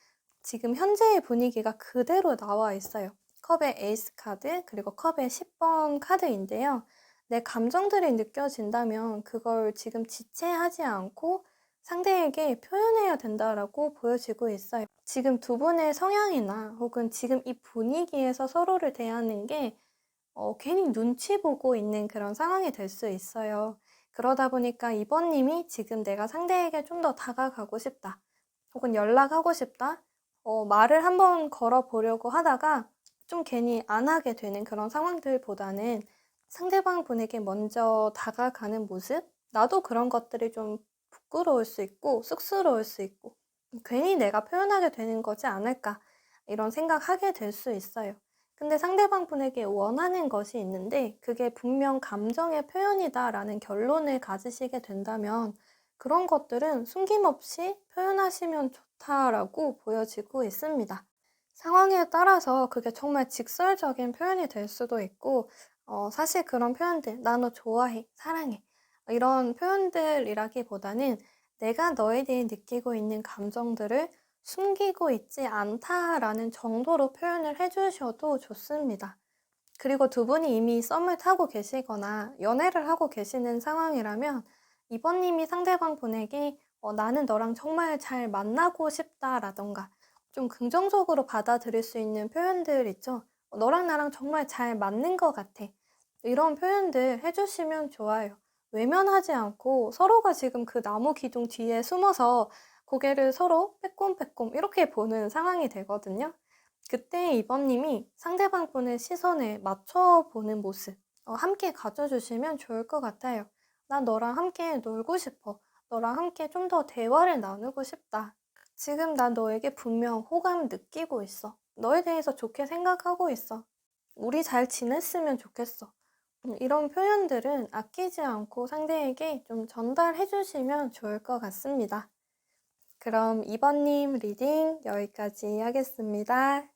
지금 현재의 분위기가 그대로 나와 있어요. 컵의 에이스 카드, 그리고 컵의 10번 카드인데요. 내 감정들이 느껴진다면 그걸 지금 지체하지 않고 상대에게 표현해야 된다라고 보여지고 있어요. 지금 두 분의 성향이나 혹은 지금 이 분위기에서 서로를 대하는 게 괜히 눈치 보고 있는 그런 상황이 될 수 있어요. 그러다 보니까 이번님이 지금 내가 상대에게 좀 더 다가가고 싶다. 혹은 연락하고 싶다. 말을 한번 걸어보려고 하다가 좀 괜히 안 하게 되는 그런 상황들보다는 상대방 분에게 먼저 다가가는 모습? 나도 그런 것들이 좀 부끄러울 수 있고 쑥스러울 수 있고 괜히 내가 표현하게 되는 거지 않을까 이런 생각하게 될 수 있어요. 근데 상대방 분에게 원하는 것이 있는데 그게 분명 감정의 표현이다라는 결론을 가지시게 된다면 그런 것들은 숨김없이 표현하시면 좋다라고 보여지고 있습니다. 상황에 따라서 그게 정말 직설적인 표현이 될 수도 있고, 사실 그런 표현들, 나 너 좋아해, 사랑해. 이런 표현들이라기보다는 내가 너에 대해 느끼고 있는 감정들을 숨기고 있지 않다라는 정도로 표현을 해주셔도 좋습니다. 그리고 두 분이 이미 썸을 타고 계시거나 연애를 하고 계시는 상황이라면 이번님이 상대방 분에게 나는 너랑 정말 잘 만나고 싶다라던가 좀 긍정적으로 받아들일 수 있는 표현들 있죠. 너랑 나랑 정말 잘 맞는 것 같아. 이런 표현들 해주시면 좋아요. 외면하지 않고 서로가 지금 그 나무 기둥 뒤에 숨어서 고개를 서로 빼꼼빼꼼 이렇게 보는 상황이 되거든요. 그때 이번님이 상대방 분의 시선에 맞춰보는 모습 함께 가져주시면 좋을 것 같아요. 난 너랑 함께 놀고 싶어. 너랑 함께 좀 더 대화를 나누고 싶다. 지금 난 너에게 분명 호감 느끼고 있어. 너에 대해서 좋게 생각하고 있어. 우리 잘 지냈으면 좋겠어. 이런 표현들은 아끼지 않고 상대에게 좀 전달해 주시면 좋을 것 같습니다. 그럼 2번님 리딩 여기까지 하겠습니다.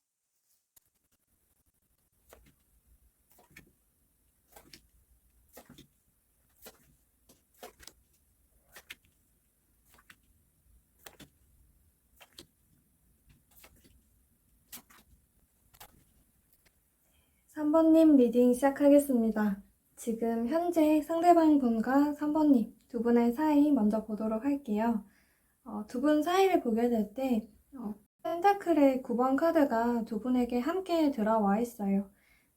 3번님 리딩 시작하겠습니다. 지금 현재 상대방 분과 3번님 두 분의 사이 먼저 보도록 할게요. 두 분 사이를 보게 될 때 펜타클의 9번 카드가 두 분에게 함께 들어와 있어요.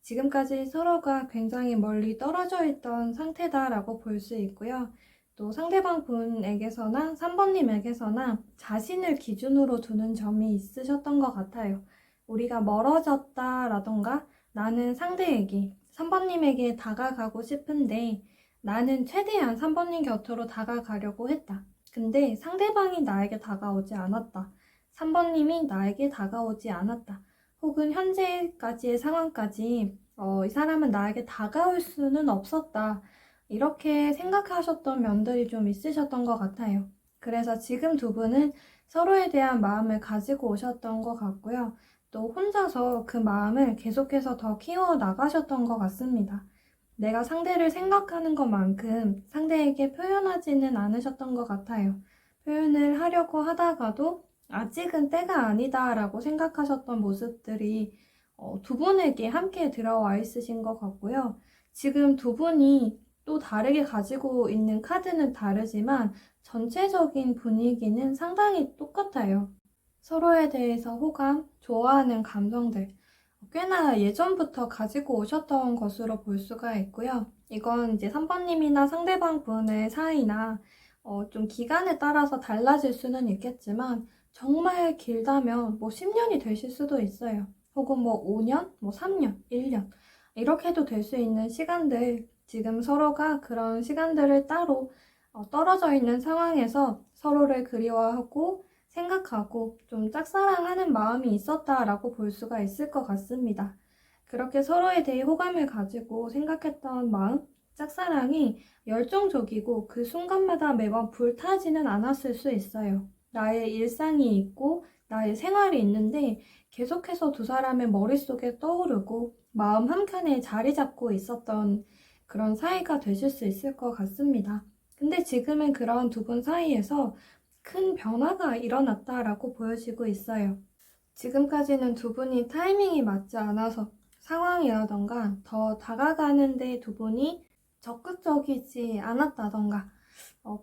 지금까지 서로가 굉장히 멀리 떨어져 있던 상태다라고 볼 수 있고요. 또 상대방 분에게서나 3번님에게서나 자신을 기준으로 두는 점이 있으셨던 것 같아요. 우리가 멀어졌다라던가 나는 상대에게, 3번님에게 다가가고 싶은데 나는 최대한 3번님 곁으로 다가가려고 했다. 근데 상대방이 나에게 다가오지 않았다. 3번님이 나에게 다가오지 않았다. 혹은 현재까지의 상황까지 이 사람은 나에게 다가올 수는 없었다. 이렇게 생각하셨던 면들이 좀 있으셨던 것 같아요. 그래서 지금 두 분은 서로에 대한 마음을 가지고 오셨던 것 같고요. 또 혼자서 그 마음을 계속해서 더 키워 나가셨던 것 같습니다. 내가 상대를 생각하는 것만큼 상대에게 표현하지는 않으셨던 것 같아요. 표현을 하려고 하다가도 아직은 때가 아니다라고 생각하셨던 모습들이 두 분에게 함께 들어와 있으신 것 같고요. 지금 두 분이 또 다르게 가지고 있는 카드는 다르지만 전체적인 분위기는 상당히 똑같아요. 서로에 대해서 호감, 좋아하는 감정들, 꽤나 예전부터 가지고 오셨던 것으로 볼 수가 있고요. 이건 이제 3번님이나 상대방 분의 사이나 좀 기간에 따라서 달라질 수는 있겠지만 정말 길다면 뭐 10년이 되실 수도 있어요. 혹은 뭐 5년, 뭐 3년, 1년 이렇게 해도 될 수 있는 시간들, 지금 서로가 그런 시간들을 따로 떨어져 있는 상황에서 서로를 그리워하고 생각하고 좀 짝사랑하는 마음이 있었다라고 볼 수가 있을 것 같습니다. 그렇게 서로에 대해 호감을 가지고 생각했던 마음, 짝사랑이 열정적이고 그 순간마다 매번 불타지는 않았을 수 있어요. 나의 일상이 있고 나의 생활이 있는데 계속해서 두 사람의 머릿속에 떠오르고 마음 한켠에 자리 잡고 있었던 그런 사이가 되실 수 있을 것 같습니다. 근데 지금은 그런 두 분 사이에서 큰 변화가 일어났다라고 보여지고 있어요. 지금까지는 두 분이 타이밍이 맞지 않아서 상황이라던가 더 다가가는데 두 분이 적극적이지 않았다던가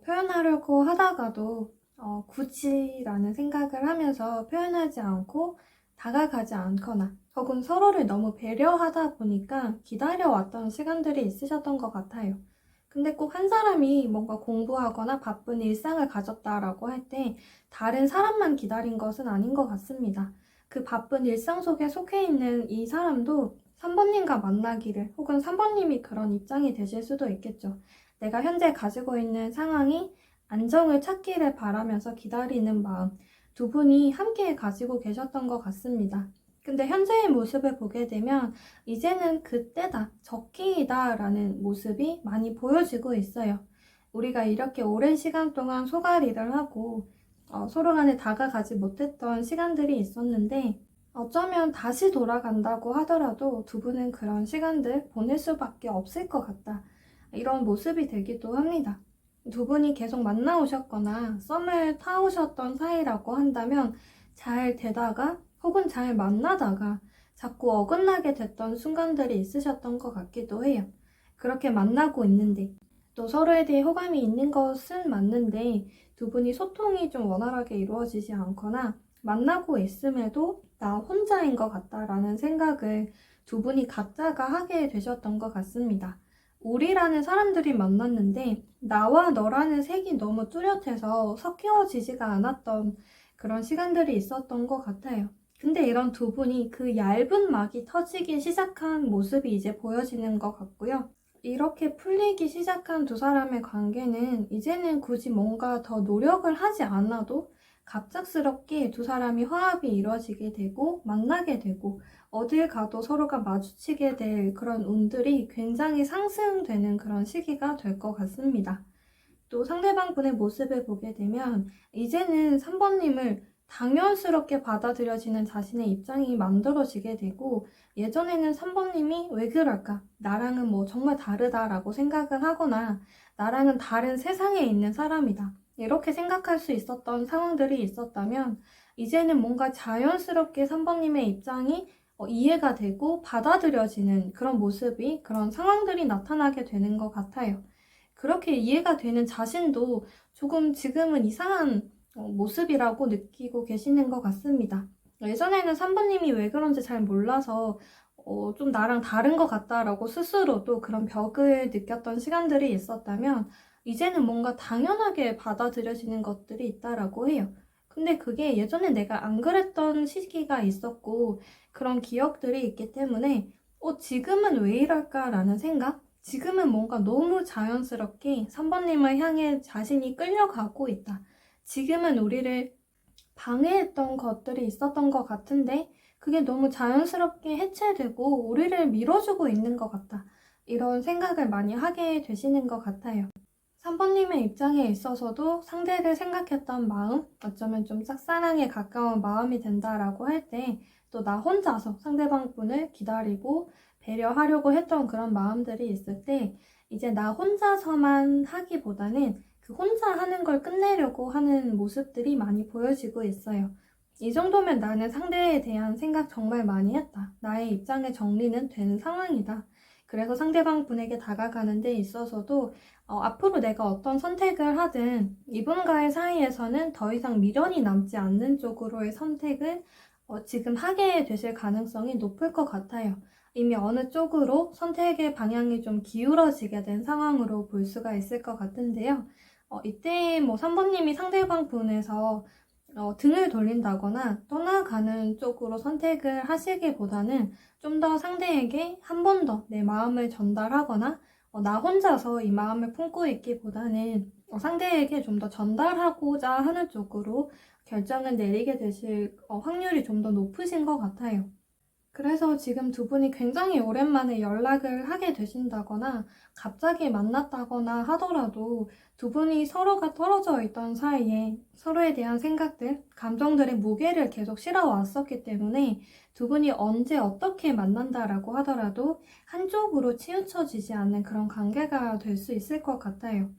표현하려고 하다가도 굳이라는 생각을 하면서 표현하지 않고 다가가지 않거나 혹은 서로를 너무 배려하다 보니까 기다려왔던 시간들이 있으셨던 것 같아요. 근데 꼭 한 사람이 뭔가 공부하거나 바쁜 일상을 가졌다라고 할 때 다른 사람만 기다린 것은 아닌 것 같습니다. 그 바쁜 일상 속에 속해 있는 이 사람도 3번님과 만나기를 혹은 3번님이 그런 입장이 되실 수도 있겠죠. 내가 현재 가지고 있는 상황이 안정을 찾기를 바라면서 기다리는 마음, 두 분이 함께 가지고 계셨던 것 같습니다. 근데 현재의 모습을 보게 되면 이제는 그때다, 적기이다 라는 모습이 많이 보여지고 있어요. 우리가 이렇게 오랜 시간 동안 소갈이를 하고 서로 간에 다가가지 못했던 시간들이 있었는데 어쩌면 다시 돌아간다고 하더라도 두 분은 그런 시간들 보낼 수밖에 없을 것 같다. 이런 모습이 되기도 합니다. 두 분이 계속 만나오셨거나 썸을 타오셨던 사이라고 한다면 잘 되다가 혹은 잘 만나다가 자꾸 어긋나게 됐던 순간들이 있으셨던 것 같기도 해요. 그렇게 만나고 있는데 또 서로에 대해 호감이 있는 것은 맞는데 두 분이 소통이 좀 원활하게 이루어지지 않거나 만나고 있음에도 나 혼자인 것 같다라는 생각을 두 분이 각자가 하게 되셨던 것 같습니다. 우리라는 사람들이 만났는데 나와 너라는 색이 너무 뚜렷해서 섞여지지가 않았던 그런 시간들이 있었던 것 같아요. 근데 이런 두 분이 그 얇은 막이 터지기 시작한 모습이 이제 보여지는 것 같고요. 이렇게 풀리기 시작한 두 사람의 관계는 이제는 굳이 뭔가 더 노력을 하지 않아도 갑작스럽게 두 사람이 화합이 이루어지게 되고 만나게 되고 어딜 가도 서로가 마주치게 될 그런 운들이 굉장히 상승되는 그런 시기가 될 것 같습니다. 또 상대방 분의 모습을 보게 되면 이제는 3번님을 당연스럽게 받아들여지는 자신의 입장이 만들어지게 되고 예전에는 3번님이 왜 그럴까? 나랑은 뭐 정말 다르다라고 생각을 하거나 나랑은 다른 세상에 있는 사람이다. 이렇게 생각할 수 있었던 상황들이 있었다면 이제는 뭔가 자연스럽게 3번님의 입장이 이해가 되고 받아들여지는 그런 모습이 그런 상황들이 나타나게 되는 것 같아요. 그렇게 이해가 되는 자신도 조금 지금은 이상한 모습이라고 느끼고 계시는 것 같습니다. 예전에는 3번님이 왜 그런지 잘 몰라서 좀 나랑 다른 것 같다라고 스스로도 그런 벽을 느꼈던 시간들이 있었다면 이제는 뭔가 당연하게 받아들여지는 것들이 있다라고 해요. 근데 그게 예전에 내가 안 그랬던 시기가 있었고 그런 기억들이 있기 때문에 지금은 왜 이럴까라는 생각? 지금은 뭔가 너무 자연스럽게 3번님을 향해 자신이 끌려가고 있다. 지금은 우리를 방해했던 것들이 있었던 것 같은데 그게 너무 자연스럽게 해체되고 우리를 밀어주고 있는 것 같다. 이런 생각을 많이 하게 되시는 것 같아요. 3번님의 입장에 있어서도 상대를 생각했던 마음, 어쩌면 좀 짝사랑에 가까운 마음이 된다라고 할 때 또 나 혼자서 상대방 분을 기다리고 배려하려고 했던 그런 마음들이 있을 때 이제 나 혼자서만 하기보다는 그 혼자 하는 걸 끝내려고 하는 모습들이 많이 보여지고 있어요. 이 정도면 나는 상대에 대한 생각 정말 많이 했다. 나의 입장의 정리는 된 상황이다. 그래서 상대방 분에게 다가가는 데 있어서도 앞으로 내가 어떤 선택을 하든 이분과의 사이에서는 더 이상 미련이 남지 않는 쪽으로의 선택을 지금 하게 되실 가능성이 높을 것 같아요. 이미 어느 쪽으로 선택의 방향이 좀 기울어지게 된 상황으로 볼 수가 있을 것 같은데요. 이때 뭐 3번님이 상대방 분에서 등을 돌린다거나 떠나가는 쪽으로 선택을 하시기보다는 좀 더 상대에게 한 번 더 내 마음을 전달하거나 나 혼자서 이 마음을 품고 있기보다는 상대에게 좀 더 전달하고자 하는 쪽으로 결정을 내리게 되실 확률이 좀 더 높으신 것 같아요. 그래서 지금 두 분이 굉장히 오랜만에 연락을 하게 되신다거나 갑자기 만났다거나 하더라도 두 분이 서로가 떨어져 있던 사이에 서로에 대한 생각들, 감정들의 무게를 계속 실어왔었기 때문에 두 분이 언제 어떻게 만난다라고 하더라도 한쪽으로 치우쳐지지 않는 그런 관계가 될 수 있을 것 같아요.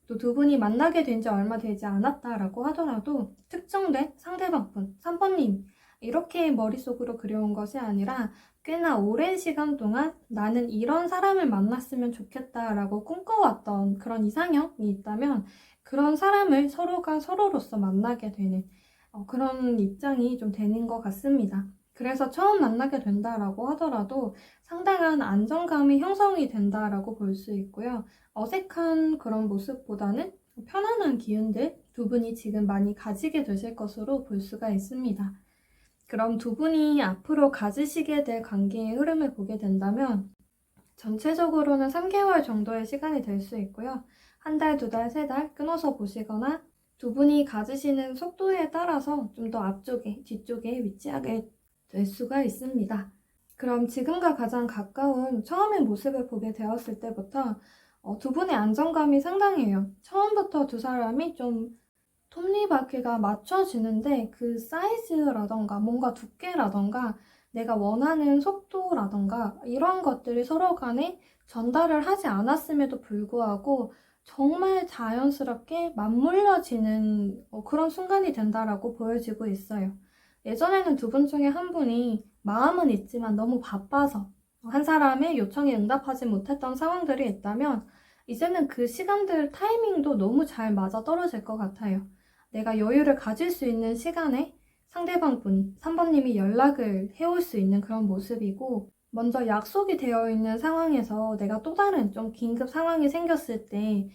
또 두 분이 만나게 된 지 얼마 되지 않았다라고 하더라도 특정된 상대방분, 3번님, 이렇게 머릿속으로 그려온 것이 아니라 꽤나 오랜 시간 동안 나는 이런 사람을 만났으면 좋겠다라고 꿈꿔왔던 그런 이상형이 있다면 그런 사람을 서로가 서로로서 만나게 되는 그런 입장이 좀 되는 것 같습니다. 그래서 처음 만나게 된다라고 하더라도 상당한 안정감이 형성이 된다라고 볼 수 있고요. 어색한 그런 모습보다는 편안한 기운들 두 분이 지금 많이 가지게 되실 것으로 볼 수가 있습니다. 그럼 두 분이 앞으로 가지시게 될 관계의 흐름을 보게 된다면 전체적으로는 3개월 정도의 시간이 될 수 있고요. 한 달, 두 달, 세 달 끊어서 보시거나 두 분이 가지시는 속도에 따라서 좀 더 앞쪽에, 뒤쪽에 위치하게 될 수가 있습니다. 그럼 지금과 가장 가까운 처음의 모습을 보게 되었을 때부터 두 분의 안정감이 상당해요. 처음부터 두 사람이 좀 톱니바퀴가 맞춰지는데 그 사이즈라던가 뭔가 두께라던가 내가 원하는 속도라던가 이런 것들이 서로 간에 전달을 하지 않았음에도 불구하고 정말 자연스럽게 맞물려지는 그런 순간이 된다라고 보여지고 있어요. 예전에는 두 분 중에 한 분이 마음은 있지만 너무 바빠서 한 사람의 요청에 응답하지 못했던 상황들이 있다면 이제는 그 시간들 타이밍도 너무 잘 맞아 떨어질 것 같아요. 내가 여유를 가질 수 있는 시간에 상대방 분이 3번님이 연락을 해올 수 있는 그런 모습이고 먼저 약속이 되어 있는 상황에서 내가 또 다른 좀 긴급 상황이 생겼을 때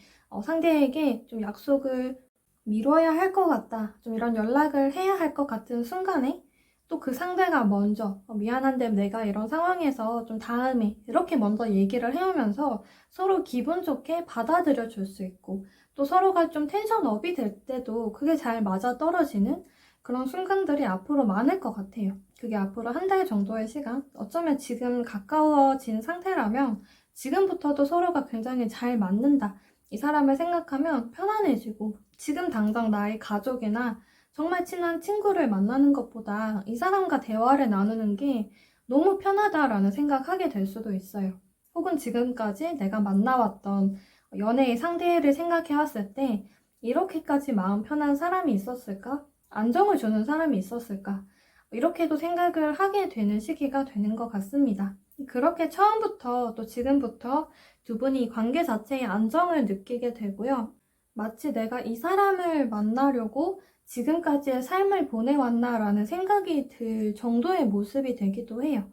상대에게 좀 약속을 미뤄야 할 것 같다. 좀 이런 연락을 해야 할 것 같은 순간에 또 그 상대가 먼저 미안한데 내가 이런 상황에서 좀 다음에 이렇게 먼저 얘기를 해오면서 서로 기분 좋게 받아들여 줄 수 있고 또 서로가 좀 텐션업이 될 때도 그게 잘 맞아떨어지는 그런 순간들이 앞으로 많을 것 같아요. 그게 앞으로 한 달 정도의 시간, 어쩌면 지금 가까워진 상태라면 지금부터도 서로가 굉장히 잘 맞는다. 이 사람을 생각하면 편안해지고 지금 당장 나의 가족이나 정말 친한 친구를 만나는 것보다 이 사람과 대화를 나누는 게 너무 편하다라는 생각하게 될 수도 있어요. 혹은 지금까지 내가 만나왔던 연애의 상대를 생각해왔을 때 이렇게까지 마음 편한 사람이 있었을까? 안정을 주는 사람이 있었을까? 이렇게도 생각을 하게 되는 시기가 되는 것 같습니다. 그렇게 처음부터 또 지금부터 두 분이 관계 자체의 안정을 느끼게 되고요. 마치 내가 이 사람을 만나려고 지금까지의 삶을 보내왔나라는 생각이 들 정도의 모습이 되기도 해요.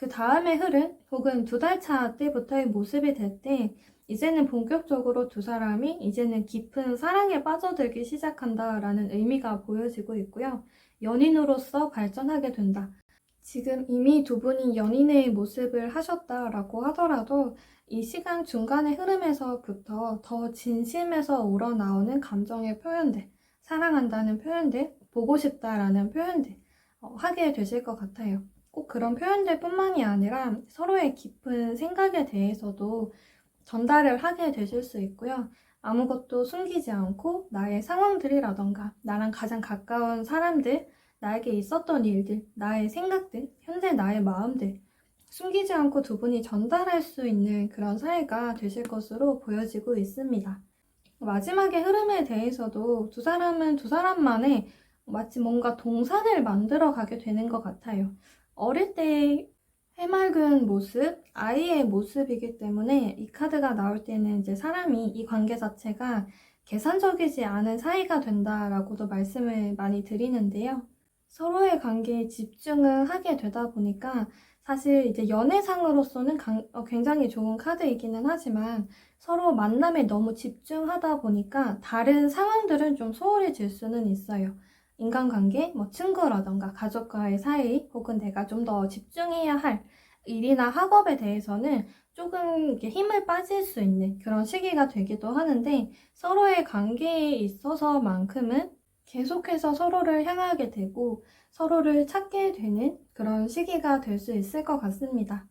그 다음에 흐른 혹은 2달 차 때부터의 모습이 될 때 이제는 본격적으로 두 사람이 이제는 깊은 사랑에 빠져들기 시작한다라는 의미가 보여지고 있고요. 연인으로서 발전하게 된다. 지금 이미 두 분이 연인의 모습을 하셨다라고 하더라도 이 시간 중간의 흐름에서부터 더 진심에서 우러나오는 감정의 표현들, 사랑한다는 표현들, 보고 싶다라는 표현들 하게 되실 것 같아요. 꼭 그런 표현들 뿐만이 아니라 서로의 깊은 생각에 대해서도 전달을 하게 되실 수 있고요. 아무것도 숨기지 않고 나의 상황들이라던가 나랑 가장 가까운 사람들, 나에게 있었던 일들, 나의 생각들, 현재 나의 마음들 숨기지 않고 두 분이 전달할 수 있는 그런 사이가 되실 것으로 보여지고 있습니다. 마지막의 흐름에 대해서도 두 사람은 두 사람만의 마치 뭔가 동산을 만들어 가게 되는 것 같아요. 어릴 때의 해맑은 모습, 아이의 모습이기 때문에 이 카드가 나올 때는 이제 사람이 이 관계 자체가 계산적이지 않은 사이가 된다라고도 말씀을 많이 드리는데요. 서로의 관계에 집중을 하게 되다 보니까 사실 이제 연애상으로서는 굉장히 좋은 카드이기는 하지만 서로 만남에 너무 집중하다 보니까 다른 상황들은 좀 소홀해질 수는 있어요. 인간관계, 뭐 친구라던가 가족과의 사이, 혹은 내가 좀 더 집중해야 할 일이나 학업에 대해서는 조금 이렇게 힘을 빠질 수 있는 그런 시기가 되기도 하는데 서로의 관계에 있어서만큼은 계속해서 서로를 향하게 되고 서로를 찾게 되는 그런 시기가 될 수 있을 것 같습니다.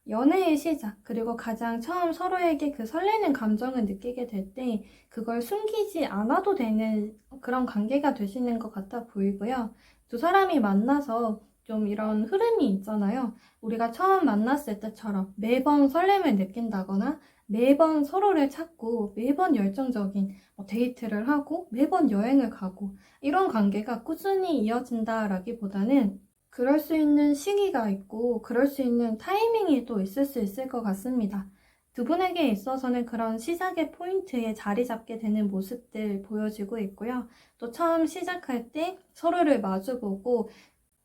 연애의 시작, 그리고 가장 처음 서로에게 그 설레는 감정을 느끼게 될 때 그걸 숨기지 않아도 되는 그런 관계가 되시는 것 같아 보이고요. 두 사람이 만나서 좀 이런 흐름이 있잖아요. 우리가 처음 만났을 때처럼 매번 설렘을 느낀다거나 매번 서로를 찾고 매번 열정적인 데이트를 하고 매번 여행을 가고 이런 관계가 꾸준히 이어진다라기보다는 그럴 수 있는 시기가 있고 그럴 수 있는 타이밍이 또 있을 수 있을 것 같습니다. 두 분에게 있어서는 그런 시작의 포인트에 자리 잡게 되는 모습들 보여지고 있고요. 또 처음 시작할 때 서로를 마주보고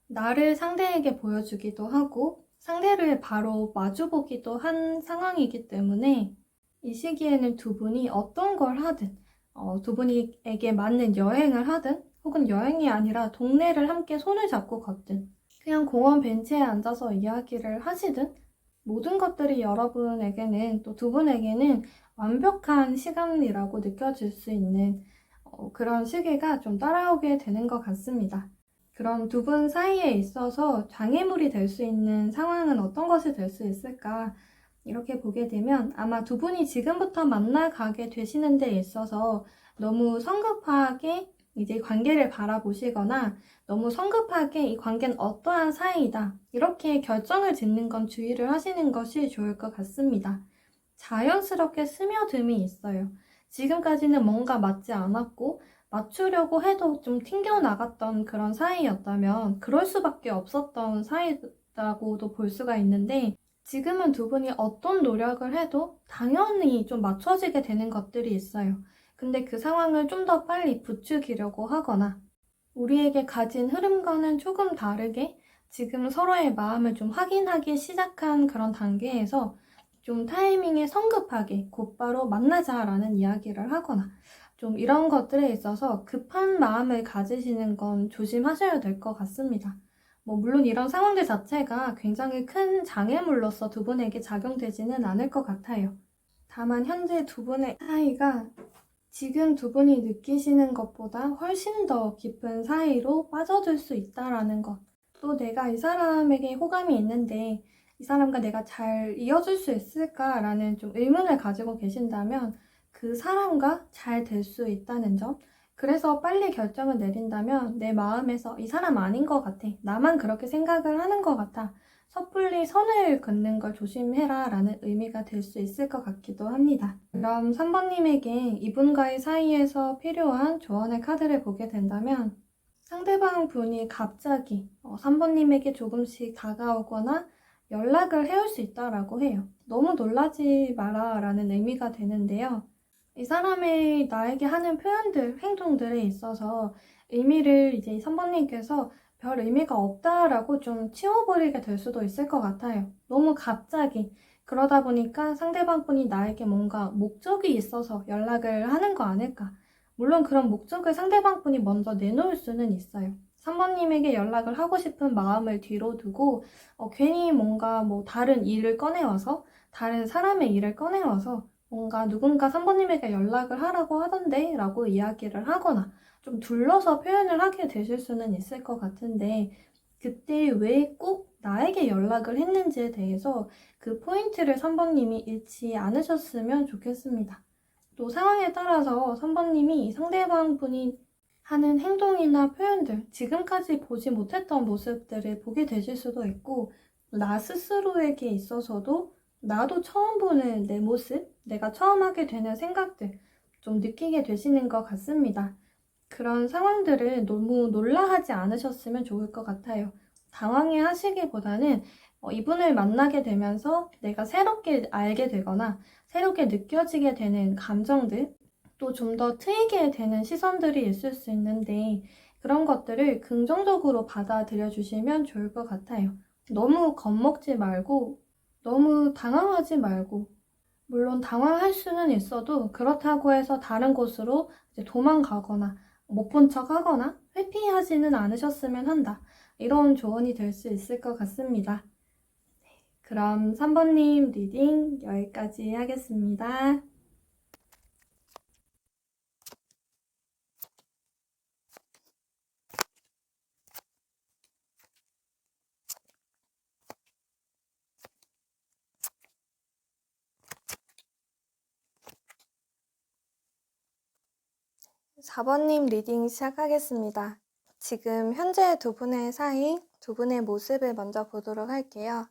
나를 상대에게 보여주기도 하고 상대를 바로 마주보기도 한 상황이기 때문에 이 시기에는 두 분이 어떤 걸 하든 두 분에게 맞는 여행을 하든 혹은 여행이 아니라 동네를 함께 손을 잡고 걷든 그냥 공원 벤치에 앉아서 이야기를 하시든 모든 것들이 여러분에게는 또 두 분에게는 완벽한 시간이라고 느껴질 수 있는 그런 시기가 좀 따라오게 되는 것 같습니다. 그럼 두 분 사이에 있어서 장애물이 될 수 있는 상황은 어떤 것이 될 수 있을까? 이렇게 보게 되면 아마 두 분이 지금부터 만나가게 되시는 데 있어서 너무 성급하게 이제 관계를 바라보시거나 너무 성급하게 이 관계는 어떠한 사이이다 이렇게 결정을 짓는 건 주의를 하시는 것이 좋을 것 같습니다. 자연스럽게 스며듦이 있어요. 지금까지는 뭔가 맞지 않았고 맞추려고 해도 좀 튕겨나갔던 그런 사이였다면 그럴 수밖에 없었던 사이라고도 볼 수가 있는데 지금은 두 분이 어떤 노력을 해도 당연히 좀 맞춰지게 되는 것들이 있어요. 근데 그 상황을 좀 더 빨리 부추기려고 하거나 우리에게 가진 흐름과는 조금 다르게 지금 서로의 마음을 좀 확인하기 시작한 그런 단계에서 좀 타이밍에 성급하게 곧바로 만나자라는 이야기를 하거나 좀 이런 것들에 있어서 급한 마음을 가지시는 건 조심하셔야 될 것 같습니다. 물론 이런 상황들 자체가 굉장히 큰 장애물로서 두 분에게 작용되지는 않을 것 같아요. 다만 현재 두 분의 사이가 지금 두 분이 느끼시는 것보다 훨씬 더 깊은 사이로 빠져들 수 있다라는 것. 또 내가 이 사람에게 호감이 있는데 이 사람과 내가 잘 이어질 수 있을까라는 좀 의문을 가지고 계신다면 그 사람과 잘 될 수 있다는 점. 그래서 빨리 결정을 내린다면 내 마음에서 이 사람 아닌 것 같아. 나만 그렇게 생각을 하는 것 같아. 섣불리 선을 긋는 걸 조심해라 라는 의미가 될 수 있을 것 같기도 합니다. 그럼 3번님에게 이분과의 사이에서 필요한 조언의 카드를 보게 된다면 상대방 분이 갑자기 3번님에게 조금씩 다가오거나 연락을 해올 수 있다라고 해요. 너무 놀라지 마라 라는 의미가 되는데요. 이 사람의 나에게 하는 표현들, 행동들에 있어서 의미를 이제 3번님께서 별 의미가 없다라고 좀 치워버리게 될 수도 있을 것 같아요. 너무 갑자기. 그러다 보니까 상대방분이 나에게 뭔가 목적이 있어서 연락을 하는 거 아닐까. 물론 그런 목적을 상대방분이 먼저 내놓을 수는 있어요. 3번님에게 연락을 하고 싶은 마음을 뒤로 두고 괜히 뭔가 뭐 다른 일을 꺼내와서 다른 사람의 일을 꺼내와서 뭔가 누군가 3번님에게 연락을 하라고 하던데 라고 이야기를 하거나 좀 둘러서 표현을 하게 되실 수는 있을 것 같은데 그때 왜 꼭 나에게 연락을 했는지에 대해서 그 포인트를 3번님이 잃지 않으셨으면 좋겠습니다. 또 상황에 따라서 3번님이 상대방 분이 하는 행동이나 표현들, 지금까지 보지 못했던 모습들을 보게 되실 수도 있고, 나 스스로에게 있어서도 나도 처음 보는 내 모습, 내가 처음 하게 되는 생각들 좀 느끼게 되시는 것 같습니다. 그런 상황들을 너무 놀라하지 않으셨으면 좋을 것 같아요. 당황해 하시기보다는 이분을 만나게 되면서 내가 새롭게 알게 되거나 새롭게 느껴지게 되는 감정들, 또 좀 더 트이게 되는 시선들이 있을 수 있는데 그런 것들을 긍정적으로 받아들여 주시면 좋을 것 같아요. 너무 겁먹지 말고, 너무 당황하지 말고, 물론 당황할 수는 있어도 그렇다고 해서 다른 곳으로 이제 도망가거나 못 본 척 하거나 회피하지는 않으셨으면 한다. 이런 조언이 될 수 있을 것 같습니다. 그럼 3번님 리딩 여기까지 하겠습니다. 4번님 리딩 시작하겠습니다. 지금 현재 두 분의 사이, 두 분의 모습을 먼저 보도록 할게요.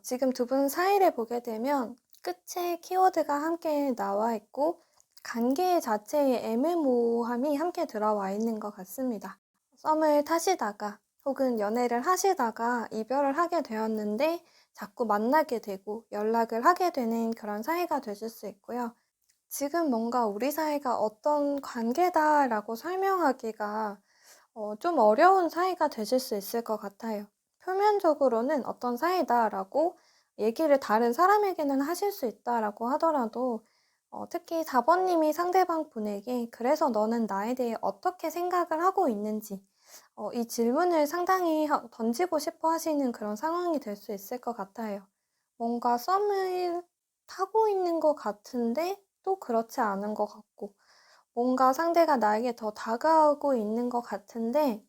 지금 두 분 사이를 보게 되면 끝에 키워드가 함께 나와 있고 관계 자체의 애매모호함이 함께 들어와 있는 것 같습니다. 썸을 타시다가 혹은 연애를 하시다가 이별을 하게 되었는데 자꾸 만나게 되고 연락을 하게 되는 그런 사이가 되실 수 있고요. 지금 뭔가 우리 사이가 어떤 관계다라고 설명하기가 좀 어려운 사이가 되실 수 있을 것 같아요. 표면적으로는 어떤 사이다라고 얘기를 다른 사람에게는 하실 수 있다라고 하더라도 특히 4번님이 상대방 분에게 그래서 너는 나에 대해 어떻게 생각을 하고 있는지 이 질문을 상당히 던지고 싶어 하시는 그런 상황이 될 수 있을 것 같아요. 뭔가 썸을 타고 있는 것 같은데 또 그렇지 않은 것 같고 뭔가 상대가 나에게 더 다가오고 있는 것 같은데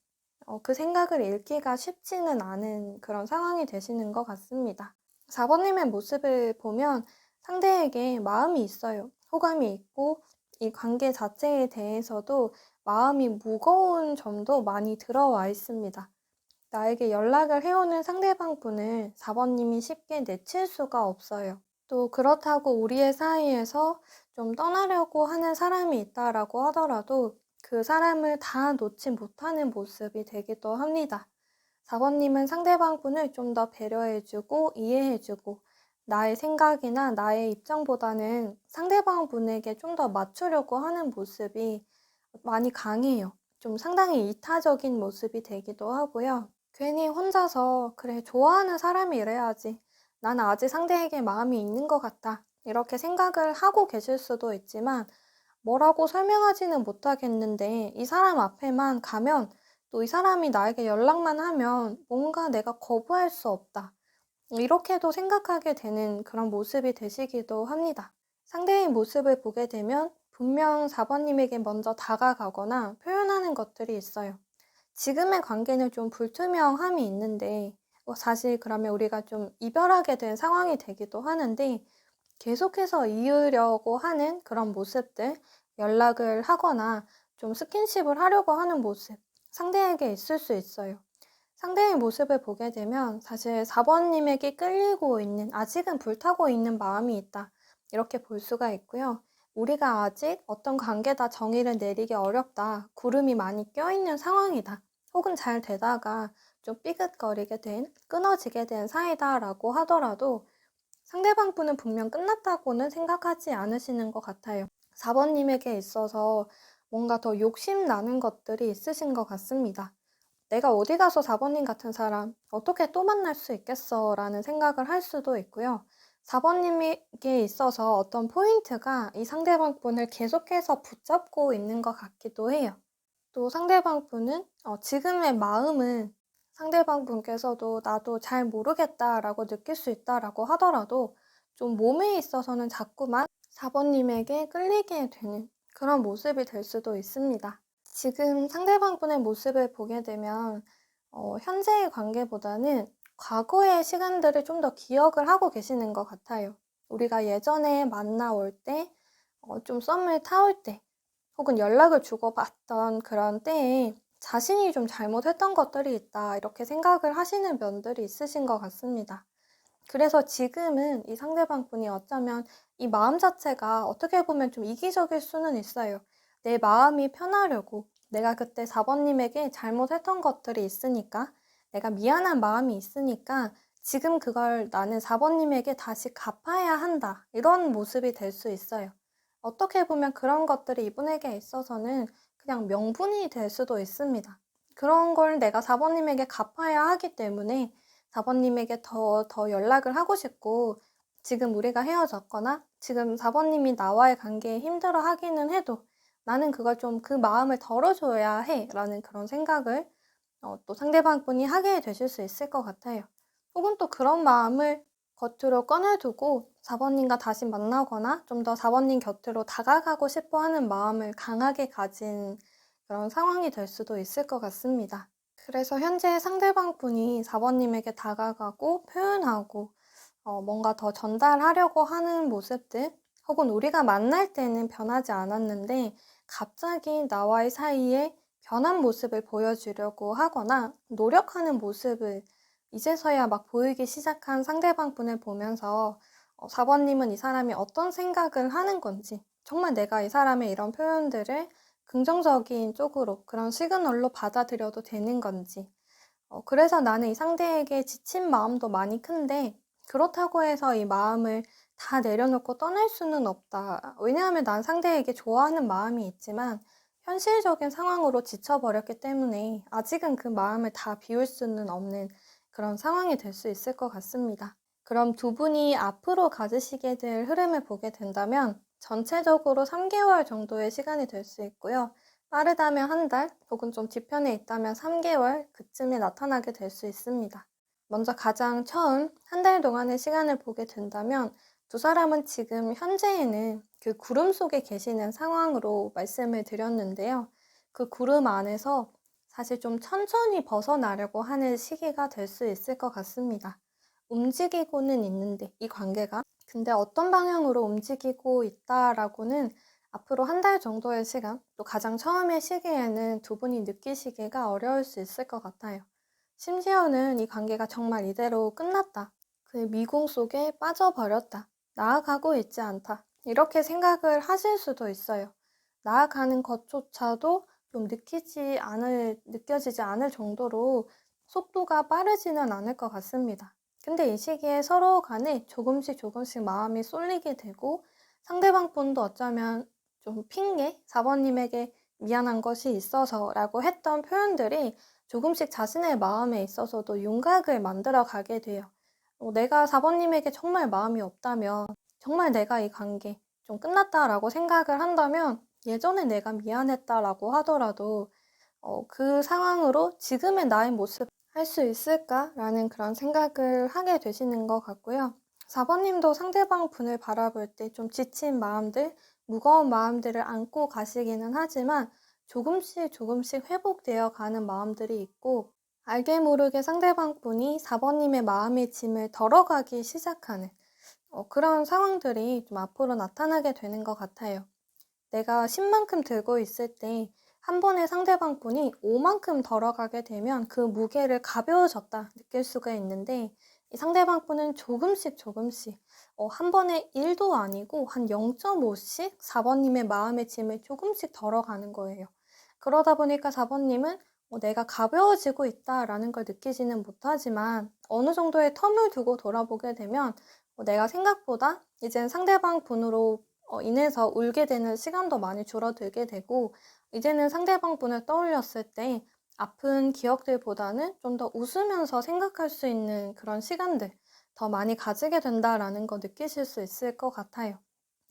그 생각을 읽기가 쉽지는 않은 그런 상황이 되시는 것 같습니다. 4번님의 모습을 보면 상대에게 마음이 있어요. 호감이 있고 이 관계 자체에 대해서도 마음이 무거운 점도 많이 들어와 있습니다. 나에게 연락을 해오는 상대방 분을 4번님이 쉽게 내칠 수가 없어요. 또 그렇다고 우리의 사이에서 좀 떠나려고 하는 사람이 있다라고 하더라도 그 사람을 다 놓지 못하는 모습이 되기도 합니다. 4번님은 상대방 분을 좀 더 배려해주고 이해해주고 나의 생각이나 나의 입장보다는 상대방 분에게 좀 더 맞추려고 하는 모습이 많이 강해요. 좀 상당히 이타적인 모습이 되기도 하고요. 괜히 혼자서 그래 좋아하는 사람이 이래야지. 나는 아직 상대에게 마음이 있는 것 같다. 이렇게 생각을 하고 계실 수도 있지만 뭐라고 설명하지는 못하겠는데 이 사람 앞에만 가면 또 이 사람이 나에게 연락만 하면 뭔가 내가 거부할 수 없다. 이렇게도 생각하게 되는 그런 모습이 되시기도 합니다. 상대의 모습을 보게 되면 분명 4번님에게 먼저 다가가거나 표현하는 것들이 있어요. 지금의 관계는 좀 불투명함이 있는데 사실 그러면 우리가 좀 이별하게 된 상황이 되기도 하는데 계속해서 이으려고 하는 그런 모습들, 연락을 하거나 좀 스킨십을 하려고 하는 모습, 상대에게 있을 수 있어요. 상대의 모습을 보게 되면 사실 4번님에게 끌리고 있는, 아직은 불타고 있는 마음이 있다. 이렇게 볼 수가 있고요. 우리가 아직 어떤 관계다 정의를 내리기 어렵다. 구름이 많이 껴있는 상황이다. 혹은 잘 되다가 좀 삐긋거리게 된, 끊어지게 된 사이다라고 하더라도 상대방 분은 분명 끝났다고는 생각하지 않으시는 것 같아요. 4번님에게 있어서 뭔가 더 욕심나는 것들이 있으신 것 같습니다. 내가 어디 가서 4번님 같은 사람 어떻게 또 만날 수 있겠어? 라는 생각을 할 수도 있고요. 4번님에게 있어서 어떤 포인트가 이 상대방 분을 계속해서 붙잡고 있는 것 같기도 해요. 또 상대방 분은 지금의 마음은 상대방 분께서도 나도 잘 모르겠다라고 느낄 수 있다라고 하더라도 좀 몸에 있어서는 자꾸만 4번님에게 끌리게 되는 그런 모습이 될 수도 있습니다. 지금 상대방 분의 모습을 보게 되면 현재의 관계보다는 과거의 시간들을 좀 더 기억을 하고 계시는 것 같아요. 우리가 예전에 만나올 때, 좀 썸을 타올 때, 혹은 연락을 주고받던 그런 때에 자신이 좀 잘못했던 것들이 있다, 이렇게 생각을 하시는 면들이 있으신 것 같습니다. 그래서 지금은 이 상대방 분이 어쩌면 이 마음 자체가 어떻게 보면 좀 이기적일 수는 있어요. 내 마음이 편하려고 내가 그때 4번님에게 잘못했던 것들이 있으니까 내가 미안한 마음이 있으니까 지금 그걸 나는 4번님에게 다시 갚아야 한다. 이런 모습이 될 수 있어요. 어떻게 보면 그런 것들이 이분에게 있어서는 그냥 명분이 될 수도 있습니다. 그런 걸 내가 4번님에게 갚아야 하기 때문에 4번님에게 더 연락을 하고 싶고 지금 우리가 헤어졌거나 지금 4번님이 나와의 관계에 힘들어 하기는 해도 나는 그걸 좀 그 마음을 덜어줘야 해 라는 그런 생각을 또 상대방 분이 하게 되실 수 있을 것 같아요. 혹은 또 그런 마음을 겉으로 꺼내두고 4번님과 다시 만나거나 좀 더 4번님 곁으로 다가가고 싶어 하는 마음을 강하게 가진 그런 상황이 될 수도 있을 것 같습니다. 그래서 현재 상대방 분이 4번님에게 다가가고 표현하고 뭔가 더 전달하려고 하는 모습들, 혹은 우리가 만날 때는 변하지 않았는데 갑자기 나와의 사이에 변한 모습을 보여주려고 하거나 노력하는 모습을 이제서야 막 보이기 시작한 상대방 분을 보면서 4번님은 이 사람이 어떤 생각을 하는 건지, 정말 내가 이 사람의 이런 표현들을 긍정적인 쪽으로 그런 시그널로 받아들여도 되는 건지, 그래서 나는 이 상대에게 지친 마음도 많이 큰데 그렇다고 해서 이 마음을 다 내려놓고 떠날 수는 없다. 왜냐하면 난 상대에게 좋아하는 마음이 있지만 현실적인 상황으로 지쳐버렸기 때문에 아직은 그 마음을 다 비울 수는 없는 그런 상황이 될 수 있을 것 같습니다. 그럼 두 분이 앞으로 가지시게 될 흐름을 보게 된다면 전체적으로 3개월 정도의 시간이 될 수 있고요. 빠르다면 한 달, 혹은 좀 뒤편에 있다면 3개월 그쯤에 나타나게 될 수 있습니다. 먼저 가장 처음 한 달 동안의 시간을 보게 된다면 두 사람은 지금 현재에는 그 구름 속에 계시는 상황으로 말씀을 드렸는데요. 그 구름 안에서 사실 좀 천천히 벗어나려고 하는 시기가 될 수 있을 것 같습니다. 움직이고는 있는데 이 관계가, 근데 어떤 방향으로 움직이고 있다라고는 앞으로 한 달 정도의 시간, 또 가장 처음의 시기에는 두 분이 느끼시기가 어려울 수 있을 것 같아요. 심지어는 이 관계가 정말 이대로 끝났다, 그 미궁 속에 빠져버렸다, 나아가고 있지 않다, 이렇게 생각을 하실 수도 있어요. 나아가는 것조차도 좀 느껴지지 않을 정도로 속도가 빠르지는 않을 것 같습니다. 근데 이 시기에 서로 간에 조금씩 마음이 쏠리게 되고 상대방 분도 어쩌면 좀 핑계, 4번님에게 미안한 것이 있어서 라고 했던 표현들이 조금씩 자신의 마음에 있어서도 윤곽을 만들어 가게 돼요. 내가 4번님에게 정말 마음이 없다면, 정말 내가 이 관계 좀 끝났다라고 생각을 한다면 예전에 내가 미안했다라고 하더라도 그 상황으로 지금의 나의 모습 할 수 있을까라는 그런 생각을 하게 되시는 것 같고요. 4번님도 상대방 분을 바라볼 때 좀 지친 마음들, 무거운 마음들을 안고 가시기는 하지만 조금씩 회복되어 가는 마음들이 있고, 알게 모르게 상대방 분이 4번님의 마음의 짐을 덜어가기 시작하는 그런 상황들이 좀 앞으로 나타나게 되는 것 같아요. 내가 10만큼 들고 있을 때 한 번에 상대방 분이 5만큼 덜어가게 되면 그 무게를 가벼워졌다 느낄 수가 있는데, 이 상대방 분은 조금씩 한 번에 1도 아니고 한 0.5씩 4번님의 마음의 짐을 조금씩 덜어가는 거예요. 그러다 보니까 4번님은 내가 가벼워지고 있다라는 걸 느끼지는 못하지만 어느 정도의 텀을 두고 돌아보게 되면 내가 생각보다 이젠 상대방 분으로 인해서 울게 되는 시간도 많이 줄어들게 되고, 이제는 상대방 분을 떠올렸을 때 아픈 기억들보다는 좀 더 웃으면서 생각할 수 있는 그런 시간들 더 많이 가지게 된다라는 거 느끼실 수 있을 것 같아요.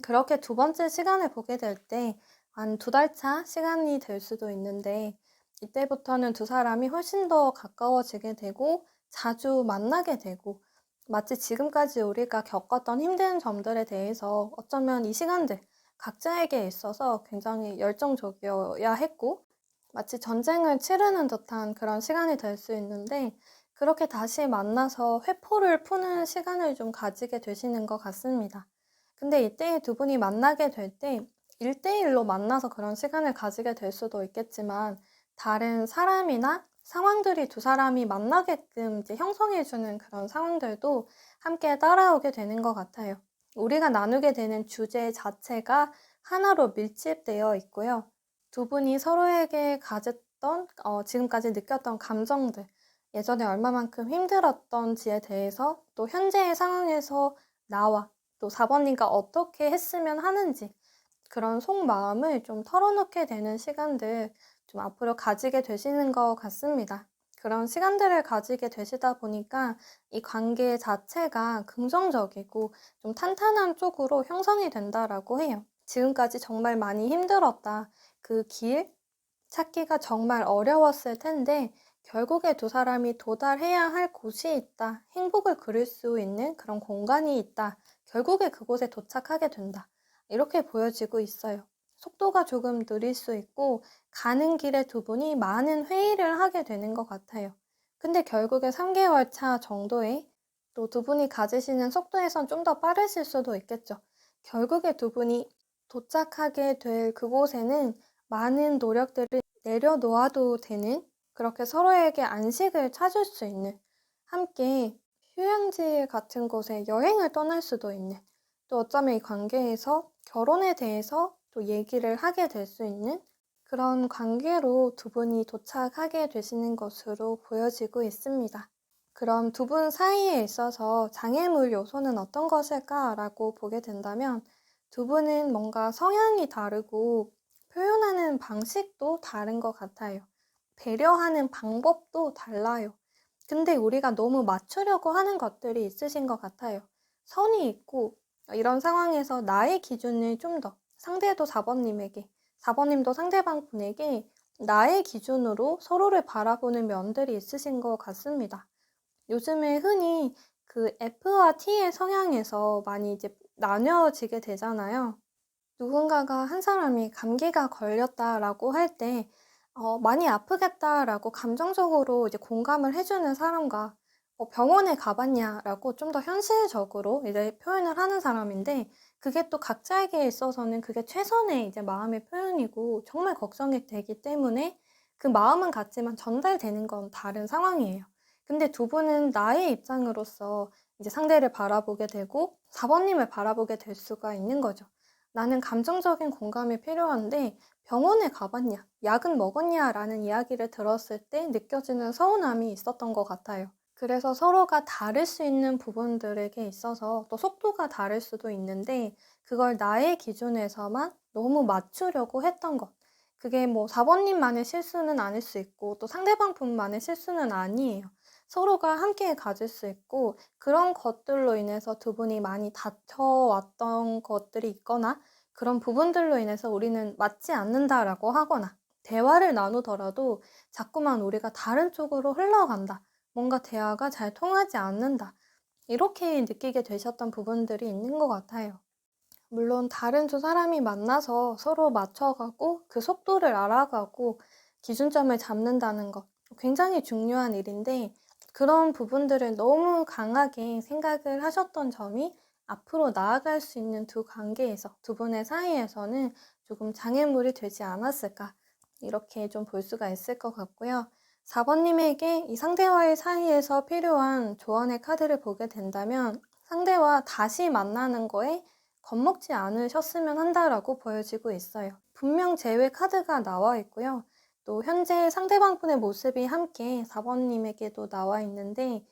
그렇게 두 번째 시간을 보게 될 때 한 두 달 차 시간이 될 수도 있는데 이때부터는 두 사람이 훨씬 더 가까워지게 되고 자주 만나게 되고 마치 지금까지 우리가 겪었던 힘든 점들에 대해서 어쩌면 이 시간들 각자에게 있어서 굉장히 열정적이어야 했고 마치 전쟁을 치르는 듯한 그런 시간이 될 수 있는데 그렇게 다시 만나서 회포를 푸는 시간을 좀 가지게 되시는 것 같습니다. 근데 이때 두 분이 만나게 될 때 1대1로 만나서 그런 시간을 가지게 될 수도 있겠지만 다른 사람이나 상황들이 두 사람이 만나게끔 이제 형성해주는 그런 상황들도 함께 따라오게 되는 것 같아요. 우리가 나누게 되는 주제 자체가 하나로 밀집되어 있고요. 두 분이 서로에게 가졌던, 지금까지 느꼈던 감정들, 예전에 얼마만큼 힘들었던지에 대해서 또 현재의 상황에서 나와 또 4번님과 어떻게 했으면 하는지 그런 속마음을 좀 털어놓게 되는 시간들 좀 앞으로 가지게 되시는 것 같습니다. 그런 시간들을 가지게 되시다 보니까 이 관계 자체가 긍정적이고 좀 탄탄한 쪽으로 형성이 된다라고 해요. 지금까지 정말 많이 힘들었다. 그 길 찾기가 정말 어려웠을 텐데 결국에 두 사람이 도달해야 할 곳이 있다. 행복을 그릴 수 있는 그런 공간이 있다. 결국에 그곳에 도착하게 된다. 이렇게 보여지고 있어요. 속도가 조금 느릴 수 있고 가는 길에 두 분이 많은 회의를 하게 되는 것 같아요. 근데 결국에 3개월 차 정도에 또 두 분이 가지시는 속도에선 좀 더 빠르실 수도 있겠죠. 결국에 두 분이 도착하게 될 그곳에는 많은 노력들을 내려놓아도 되는 그렇게 서로에게 안식을 찾을 수 있는 함께 휴양지 같은 곳에 여행을 떠날 수도 있는 또 어쩌면 이 관계에서 결혼에 대해서 또 얘기를 하게 될 수 있는 그런 관계로 두 분이 도착하게 되시는 것으로 보여지고 있습니다. 그럼 두 분 사이에 있어서 장애물 요소는 어떤 것일까라고 보게 된다면 두 분은 뭔가 성향이 다르고 표현하는 방식도 다른 것 같아요. 배려하는 방법도 달라요. 근데 우리가 너무 맞추려고 하는 것들이 있으신 것 같아요. 선이 있고 이런 상황에서 나의 기준을 좀 더 상대도 4번님에게 4번님도 상대방 분에게 나의 기준으로 서로를 바라보는 면들이 있으신 것 같습니다. 요즘에 흔히 그 F와 T의 성향에서 많이 이제 나뉘어지게 되잖아요. 누군가가 한 사람이 감기가 걸렸다라고 할 때, 많이 아프겠다라고 감정적으로 이제 공감을 해주는 사람과 병원에 가봤냐라고 좀 더 현실적으로 이제 표현을 하는 사람인데, 그게 또 각자에게 있어서는 그게 최선의 이제 마음의 표현이고 정말 걱정이 되기 때문에 그 마음은 같지만 전달되는 건 다른 상황이에요. 근데 두 분은 나의 입장으로서 이제 상대를 바라보게 되고 4번님을 바라보게 될 수가 있는 거죠. 나는 감정적인 공감이 필요한데 병원에 가봤냐, 약은 먹었냐 라는 이야기를 들었을 때 느껴지는 서운함이 있었던 것 같아요. 그래서 서로가 다를 수 있는 부분들에게 있어서 또 속도가 다를 수도 있는데 그걸 나의 기준에서만 너무 맞추려고 했던 것. 그게 뭐 4번님만의 실수는 아닐 수 있고 또 상대방 분만의 실수는 아니에요. 서로가 함께 가질 수 있고 그런 것들로 인해서 두 분이 많이 다퉈왔던 것들이 있거나 그런 부분들로 인해서 우리는 맞지 않는다라고 하거나 대화를 나누더라도 자꾸만 우리가 다른 쪽으로 흘러간다. 뭔가 대화가 잘 통하지 않는다. 이렇게 느끼게 되셨던 부분들이 있는 것 같아요. 물론 다른 두 사람이 만나서 서로 맞춰가고 그 속도를 알아가고 기준점을 잡는다는 것 굉장히 중요한 일인데 그런 부분들을 너무 강하게 생각을 하셨던 점이 앞으로 나아갈 수 있는 두 관계에서 두 분의 사이에서는 조금 장애물이 되지 않았을까 이렇게 좀 볼 수가 있을 것 같고요. 4번님에게 이 상대와의 사이에서 필요한 조언의 카드를 보게 된다면 상대와 다시 만나는 거에 겁먹지 않으셨으면 한다라고 보여지고 있어요. 분명 제외 카드가 나와 있고요. 또 현재 상대방 분의 모습이 함께 4번님에게도 나와 있는데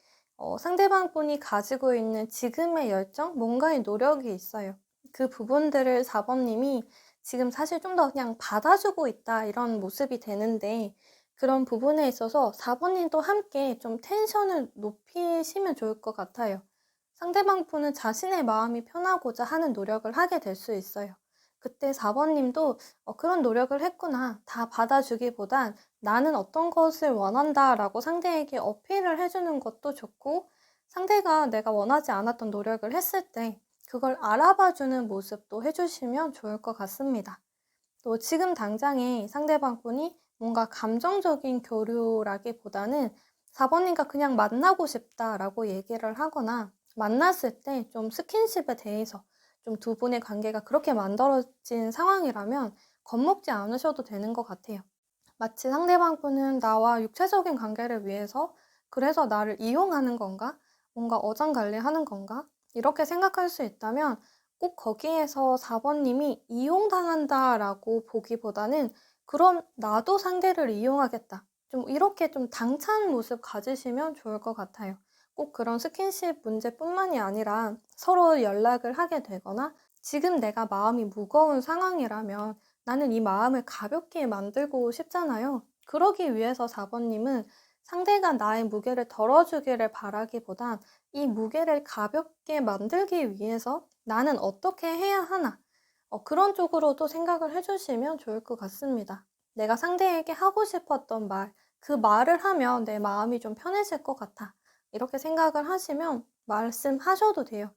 상대방 분이 가지고 있는 지금의 열정, 뭔가의 노력이 있어요. 그 부분들을 4번님이 지금 사실 좀 더 그냥 받아주고 있다 이런 모습이 되는데 그런 부분에 있어서 4번님도 함께 좀 텐션을 높이시면 좋을 것 같아요. 상대방 분은 자신의 마음이 편하고자 하는 노력을 하게 될 수 있어요. 그때 4번님도 그런 노력을 했구나. 다 받아주기보단 나는 어떤 것을 원한다 라고 상대에게 어필을 해주는 것도 좋고, 상대가 내가 원하지 않았던 노력을 했을 때 그걸 알아봐주는 모습도 해주시면 좋을 것 같습니다. 또 지금 당장에 상대방 분이 뭔가 감정적인 교류라기보다는 4번님과 그냥 만나고 싶다라고 얘기를 하거나, 만났을 때 좀 스킨십에 대해서 좀 두 분의 관계가 그렇게 만들어진 상황이라면 겁먹지 않으셔도 되는 것 같아요. 마치 상대방 분은 나와 육체적인 관계를 위해서 그래서 나를 이용하는 건가? 뭔가 어장관리하는 건가? 이렇게 생각할 수 있다면 꼭 거기에서 4번님이 이용당한다라고 보기보다는 그럼 나도 상대를 이용하겠다. 좀 이렇게 좀 당찬 모습 가지시면 좋을 것 같아요. 꼭 그런 스킨십 문제뿐만이 아니라 서로 연락을 하게 되거나 지금 내가 마음이 무거운 상황이라면 나는 이 마음을 가볍게 만들고 싶잖아요. 그러기 위해서 4번님은 상대가 나의 무게를 덜어주기를 바라기보단 이 무게를 가볍게 만들기 위해서 나는 어떻게 해야 하나? 그런 쪽으로도 생각을 해주시면 좋을 것 같습니다. 내가 상대에게 하고 싶었던 말, 그 말을 하면 내 마음이 좀 편해질 것 같아. 이렇게 생각을 하시면 말씀하셔도 돼요.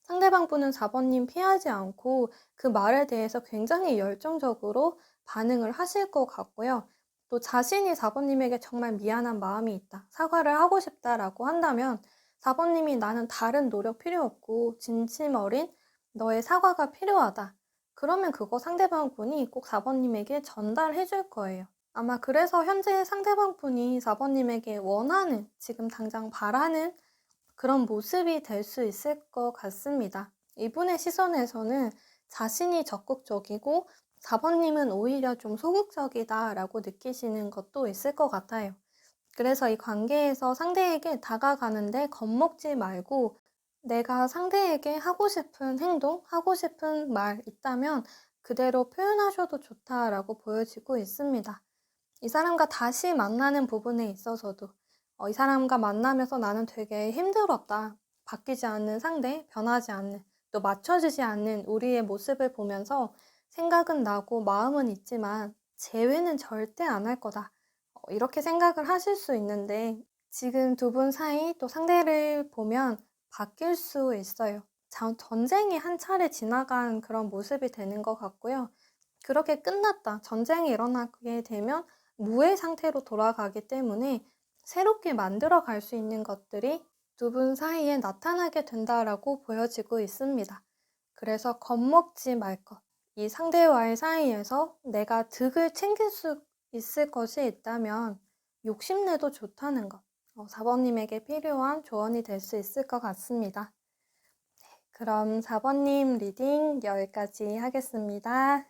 상대방 분은 4번님 피하지 않고 그 말에 대해서 굉장히 열정적으로 반응을 하실 것 같고요. 또 자신이 4번님에게 정말 미안한 마음이 있다, 사과를 하고 싶다라고 한다면 4번님이 나는 다른 노력 필요 없고 진심 어린 너의 사과가 필요하다. 그러면 그거 상대방 분이 꼭 4번님에게 전달해 줄 거예요. 아마 그래서 현재 상대방 분이 4번님에게 원하는, 지금 당장 바라는 그런 모습이 될 수 있을 것 같습니다. 이분의 시선에서는 자신이 적극적이고 4번님은 오히려 좀 소극적이다라고 느끼시는 것도 있을 것 같아요. 그래서 이 관계에서 상대에게 다가가는데 겁먹지 말고 내가 상대에게 하고 싶은 행동, 하고 싶은 말 있다면 그대로 표현하셔도 좋다라고 보여지고 있습니다. 이 사람과 다시 만나는 부분에 있어서도 이 사람과 만나면서 나는 되게 힘들었다. 바뀌지 않는 상대, 변하지 않는, 또 맞춰지지 않는 우리의 모습을 보면서 생각은 나고 마음은 있지만 재회는 절대 안 할 거다. 이렇게 생각을 하실 수 있는데 지금 두 분 사이 또 상대를 보면 바뀔 수 있어요. 전쟁이 한 차례 지나간 그런 모습이 되는 것 같고요. 그렇게 끝났다, 전쟁이 일어나게 되면 무의 상태로 돌아가기 때문에 새롭게 만들어 갈 수 있는 것들이 두 분 사이에 나타나게 된다라고 보여지고 있습니다. 그래서 겁먹지 말 것. 이 상대와의 사이에서 내가 득을 챙길 수 있을 것이 있다면 욕심내도 좋다는 것. 4번님에게 필요한 조언이 될 수 있을 것 같습니다. 그럼 4번님 리딩 여기까지 하겠습니다.